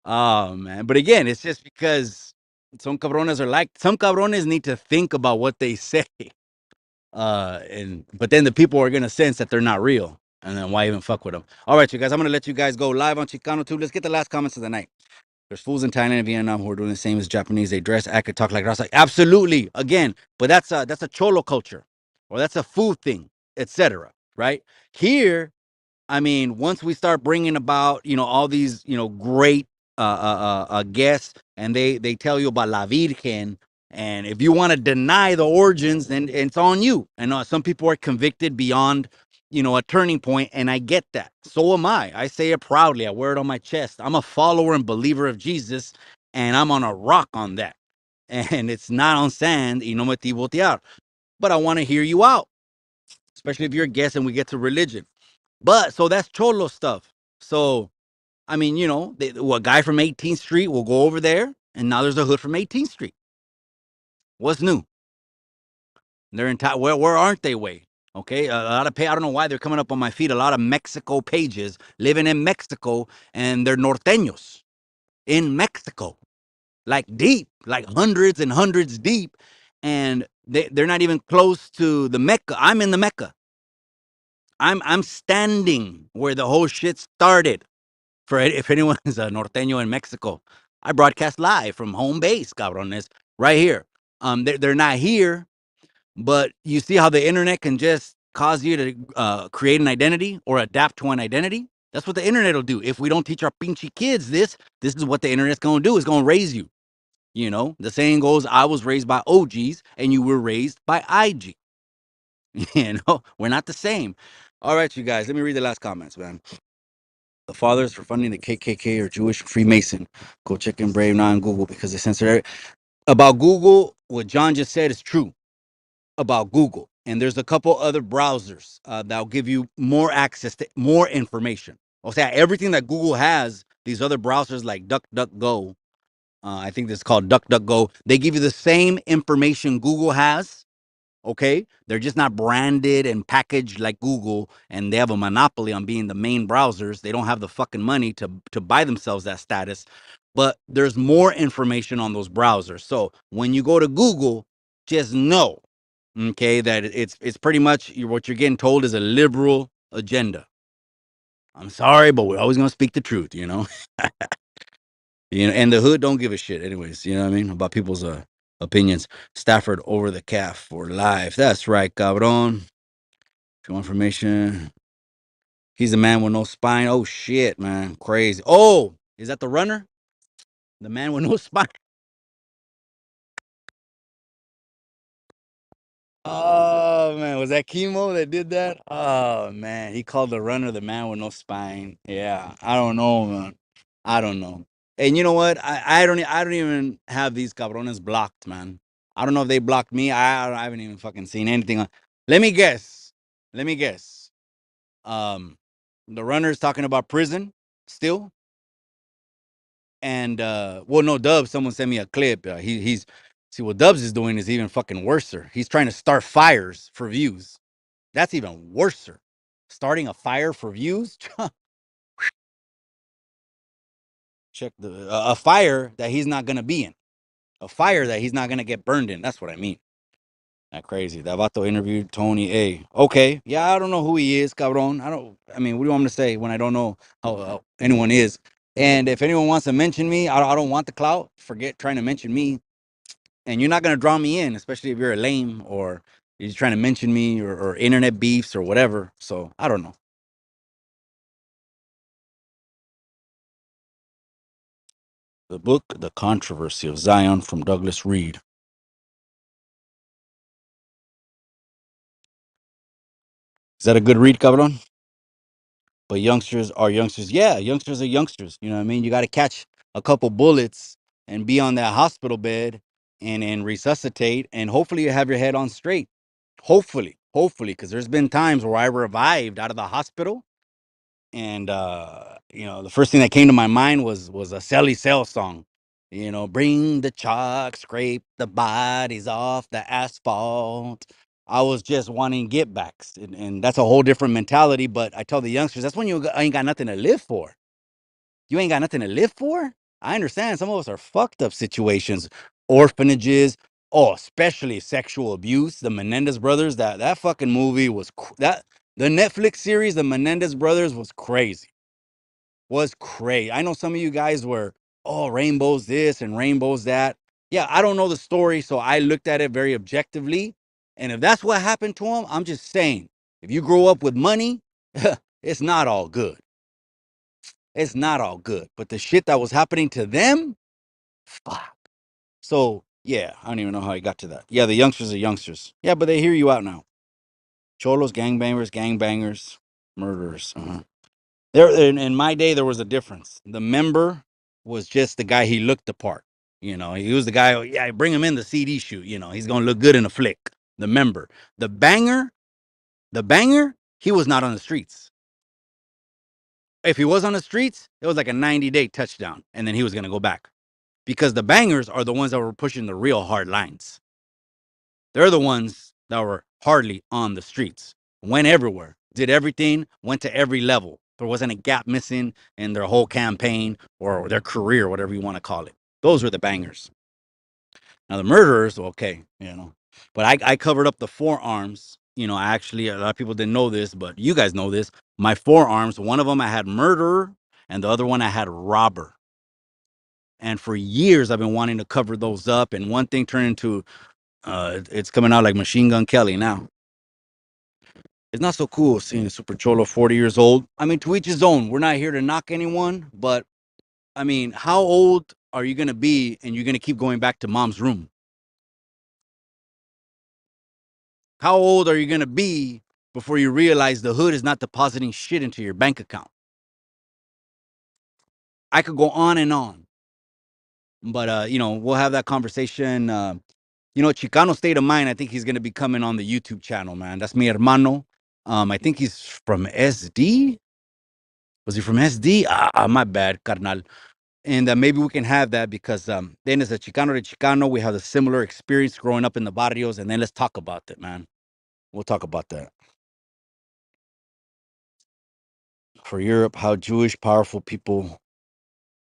Oh man, but again, it's just because Some cabrones are like some cabrones need to think about what they say. And but then the people are gonna sense that they're not real. And then why even fuck with them? All right, you guys, I'm gonna let you guys go live on Chicano too. Let's get the last comments of the night. There's fools in Thailand and Vietnam who are doing the same as Japanese. They dress, act, and talk like Rasta. Absolutely. Again, but that's a cholo culture, or that's a food thing, etc. Right here, I mean, once we start bringing about, all these, great guests, and they tell you about La Virgen, and if you want to deny the origins, then it's on you. And some people are convicted beyond, a turning point, and I get that. So am I. I say it proudly. I wear it on my chest. I'm a follower and believer of Jesus, and I'm on a rock on that. And it's not on sand, y no me estoy botear. But I want to hear you out, especially if you're a guest and we get to religion. But so that's cholo stuff. So I mean, a guy from 18th Street will go over there, and now there's a hood from 18th Street. What's new? They're in where aren't they? Way okay. A lot of I don't know why they're coming up on my feed. A lot of Mexico pages living in Mexico, and they're norteños in Mexico, like deep, like hundreds and hundreds deep, and they're not even close to the Mecca. I'm in the Mecca. I'm standing where the whole shit started. For if anyone is a norteño in Mexico, I broadcast live from home base, cabrones, right here. They're not here, but you see how the internet can just cause you to create an identity or adapt to an identity. That's what the internet will do. If we don't teach our pinchy kids this is what the internet's going to do. It's going to raise you. The saying goes, I was raised by OGs and you were raised by IG. We're not the same. All right, you guys, let me read the last comments, man. The fathers for funding the KKK or Jewish Freemason. Go check in Brave now on Google because they censor it. About Google, what John just said is true about Google. And there's a couple other browsers that'll give you more access to more information. O sea, everything that Google has, these other browsers like DuckDuckGo, I think this is called DuckDuckGo, they give you the same information Google has. Okay, they're just not branded and packaged like Google, and they have a monopoly on being the main browsers. They don't have the fucking money to buy themselves that status, but there's more information on those browsers. So when you go to Google, just know, okay, that it's pretty much what you're getting told is a liberal agenda. I'm sorry, but we're always gonna speak the truth, and the hood don't give a shit, anyways. You know what I mean about people's opinions. Stafford over the calf for life. That's right, cabron. If you want information, he's a man with no spine. Oh shit, man, crazy. Oh, is that the runner? The man with no spine. Oh man, was that Chemo that did that? Oh man, he called the runner the man with no spine. Yeah, I don't know, man. I don't know. And you know what? I don't even have these cabrones blocked, man. I don't know if they blocked me. I haven't even fucking seen anything. Let me guess. Let me guess. Um, the runner's talking about prison still. And well, no, Dubs. Someone sent me a clip. He's see what Dubs is doing is even fucking worser. He's trying to start fires for views. That's even worser. Starting a fire for views. Check a fire that he's not gonna be in. A fire that he's not gonna get burned in. That's what I mean. That crazy. That Vato interviewed Tony A. Okay, yeah, I don't know who he is, cabron. I don't. I mean, what do you want me to say when I don't know how anyone is? And if anyone wants to mention me, I don't want the clout. Forget trying to mention me. And you're not gonna draw me in, especially if you're a lame or you're trying to mention me or internet beefs or whatever. So I don't know. The book, The Controversy of Zion from Douglas Reed. Is that a good read, cabron? But youngsters are youngsters. Yeah, youngsters are youngsters. You know what I mean? You got to catch a couple bullets and be on that hospital bed and resuscitate. And hopefully you have your head on straight. Hopefully, because there's been times where I revived out of the hospital. And the first thing that came to my mind was a Sally Cell song. Bring the chalk, scrape the bodies off the asphalt. I was just wanting get backs, and that's a whole different mentality. But I tell the youngsters, that's when you ain't got nothing to live for. You ain't got nothing to live for. I understand some of us are fucked up situations. orphanages. Oh, especially sexual abuse. The Menendez brothers. That fucking movie was that the Netflix series, the Menendez brothers, was crazy. Was crazy. I know some of you guys were, oh, rainbows this and rainbows that. Yeah, I don't know the story, so I looked at it very objectively. And if that's what happened to them, I'm just saying, if you grow up with money, it's not all good. It's not all good. But the shit that was happening to them, fuck. So yeah, I don't even know how I got to that. Yeah, the youngsters are youngsters. Yeah, but they hear you out now. Cholos, gangbangers, murderers. There in my day, there was a difference. The member was just the guy he looked the part. You know, he was the guy. Yeah, bring him in the CD shoot. You know, he's gonna look good in a flick. The member, the banger, the banger. He was not on the streets. If he was on the streets, it was like a 90-day touchdown, and then he was gonna go back because the bangers are the ones that were pushing the real hard lines. They're the ones that were hardly on the streets, went everywhere, did everything, went to every level. There wasn't a gap missing in their whole campaign or their career, whatever you want to call it. Those were the bangers. Now the murderers, okay, you know, but I covered up the forearms. You know, I actually a lot of people didn't know this, but you guys know this. My forearms, one of them I had murderer, and the other one I had robber. And for years I've been wanting to cover those up, and one thing turned into it's coming out like Machine Gun Kelly now. It's not so cool seeing a Super Cholo 40 years old. I mean, to each his own. We're not here to knock anyone, but I mean, how old are you going to be and you're going to keep going back to mom's room? How old are you going to be before you realize the hood is not depositing shit into your bank account? I could go on and on, but you know, we'll have that conversation. You know, Chicano State of Mind, I think he's going to be coming on the YouTube channel, man. That's mi hermano. I think he's from SD. Was he from SD? My bad, carnal. And maybe we can have that because then as a Chicano to Chicano, we have a similar experience growing up in the barrios, and then let's talk about that, man. We'll talk about that. For Europe, how Jewish powerful people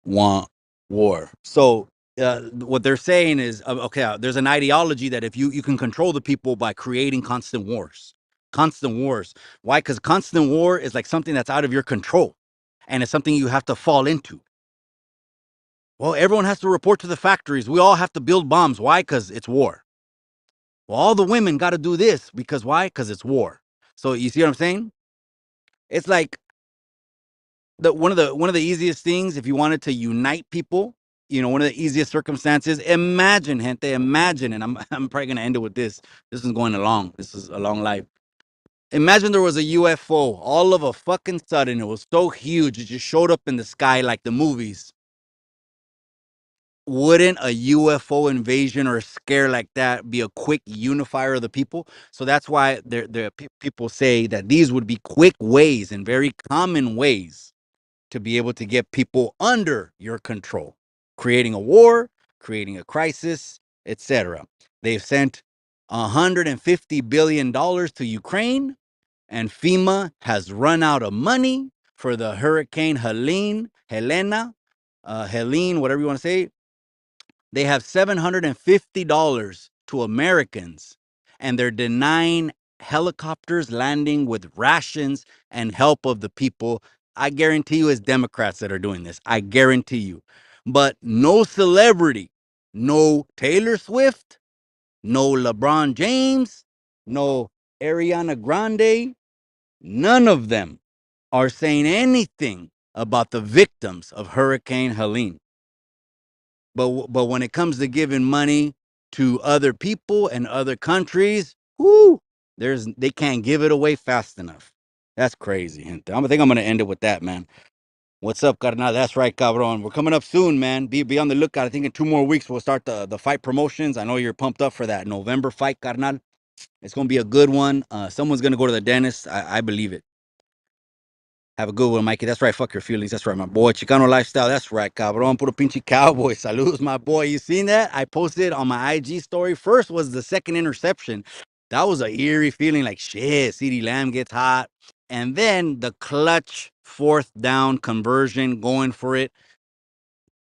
want war. So what they're saying is, okay, there's an ideology that if you can control the people by creating constant wars. Constant wars. Why? Because constant war is like something that's out of your control, and it's something you have to fall into. Well, everyone has to report to the factories. We all have to build bombs. Why? Because it's war. Well, all the women got to do this because why? Because it's war. So you see what I'm saying? It's like one of the easiest things if you wanted to unite people. You know, one of the easiest circumstances. Imagine, gente, imagine, and I'm probably gonna end it with this. This is going along. This is a long life. Imagine there was a UFO. All of a fucking sudden, it was so huge, it just showed up in the sky like the movies. Wouldn't a UFO invasion or a scare like that be a quick unifier of the people? So that's why people say that these would be quick ways and very common ways to be able to get people under your control, creating a war, creating a crisis, etc. They've sent $150 billion to Ukraine, and FEMA has run out of money for the Hurricane Helene, whatever you want to say. They have $750 to Americans, and they're denying helicopters landing with rations and help of the people. I guarantee you, it's Democrats that are doing this. I guarantee you. But no celebrity, no Taylor Swift, no LeBron James, no Ariana Grande, none of them are saying anything about the victims of Hurricane Helene. But when it comes to giving money to other people and other countries, whoo, they can't give it away fast enough. That's crazy. Gente. I think I'm gonna end it with that, man. What's up, carnal? That's right, cabron. We're coming up soon, man. Be on the lookout. I think in 2 more weeks we'll start the fight promotions. I know you're pumped up for that November fight, carnal. It's gonna be a good one. Someone's gonna go to the dentist. I believe it. Have a good one, Mikey. That's right. Fuck your feelings. That's right, my boy. Chicano lifestyle. That's right, cabrón. Puro pinche cowboy. Saludos, my boy. You seen that? I posted on my IG story. First was the second interception. That was a eerie feeling like shit. CeeDee Lamb gets hot. And then the clutch fourth down conversion, going for it.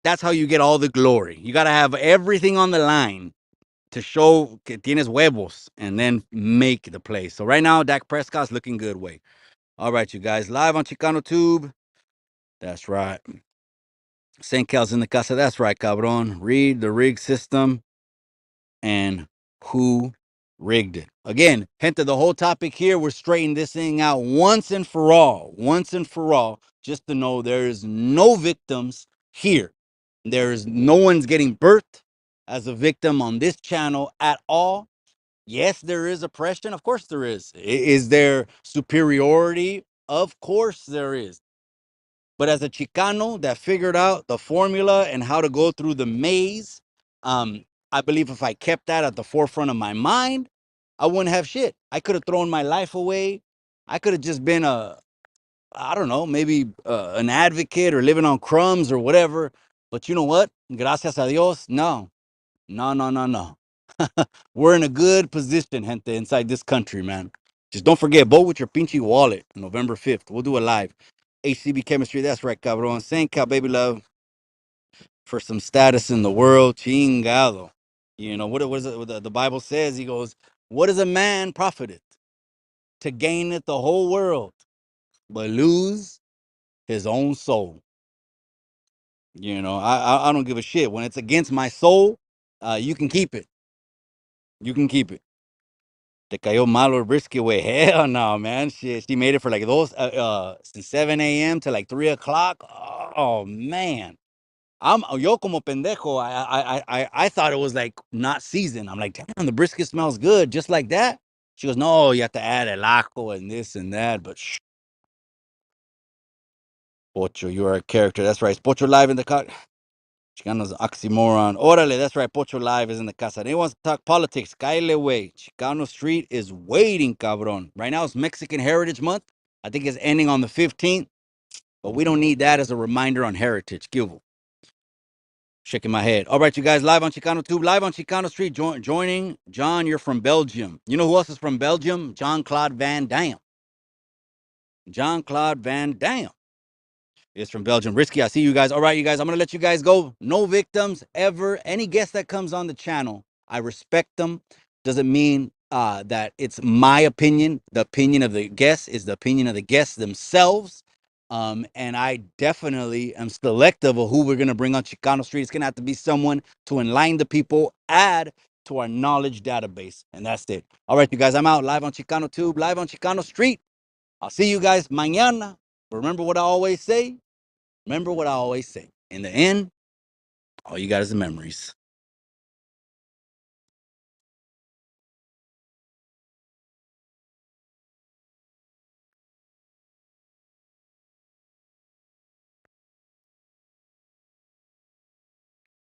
That's how you get all the glory. You got to have everything on the line to show que tienes huevos and then make the play. So right now, Dak Prescott's looking good way. All right, you guys, live on Chicano Tube. That's right. St. Cal's in the casa. That's right, cabron. Read the rig system and who rigged it. Again, gente, the whole topic here, we're straightening this thing out once and for all. Once and for all, just to know there is no victims here. There is no one's getting birthed as a victim on this channel at all. Yes, there is oppression. Of course there is. Is there superiority? Of course there is. But as a Chicano that figured out the formula and how to go through the maze, I believe if I kept that at the forefront of my mind, I wouldn't have shit. I could have thrown my life away. I could have just been I don't know, maybe an advocate or living on crumbs or whatever. But you know what? Gracias a Dios. No, no, no, no, no. We're in a good position, gente, inside this country, man. Just don't forget, vote with your pinchy wallet November 5th. We'll do it live. HCB Chemistry, that's right, cabron. St. Cal, baby love, for some status in the world. Chingado. You know, what is it? What the Bible says, he goes, what is a man profited to gain it the whole world, but lose his own soul? You know, I don't give a shit. When it's against my soul, you can keep it. You can keep it. Te cayó mal or brisket way. Hell no, man. She made it for like those since 7 a.m. to like 3 o'clock. Oh man. Yo como pendejo. I thought it was like not seasoned. I'm like, damn, the brisket smells good, just like that. She goes, no, you have to add el ajo and this and that. But Pocho, you are a character. That's right. Is Pocho live in the cut? Chicano's oxymoron. Orale, that's right. Pocho Live is in the casa. They wants to talk politics. Kyle way. Chicano Street is waiting, cabron. Right now it's Mexican Heritage Month. I think it's ending on the 15th, but we don't need that as a reminder on Heritage. Gilvo. Shaking my head. All right, you guys, live on Chicano Tube, live on Chicano Street. Joining John, you're from Belgium. You know who else is from Belgium? John Claude Van Damme. John Claude Van Damme is from Belgium. Risky, I see you guys. All right, you guys, I'm going to let you guys go. No victims ever. Any guest that comes on the channel, I respect them. Doesn't mean that it's my opinion. The opinion of the guest is the opinion of the guests themselves. And I definitely am selective of who we're going to bring on Chicano Street. It's going to have to be someone to enlighten the people, add to our knowledge database. And that's it. All right, you guys, I'm out live on Chicano Tube, live on Chicano Street. I'll see you guys mañana. Remember what I always say? Remember what I always say. In the end, all you got is the memories.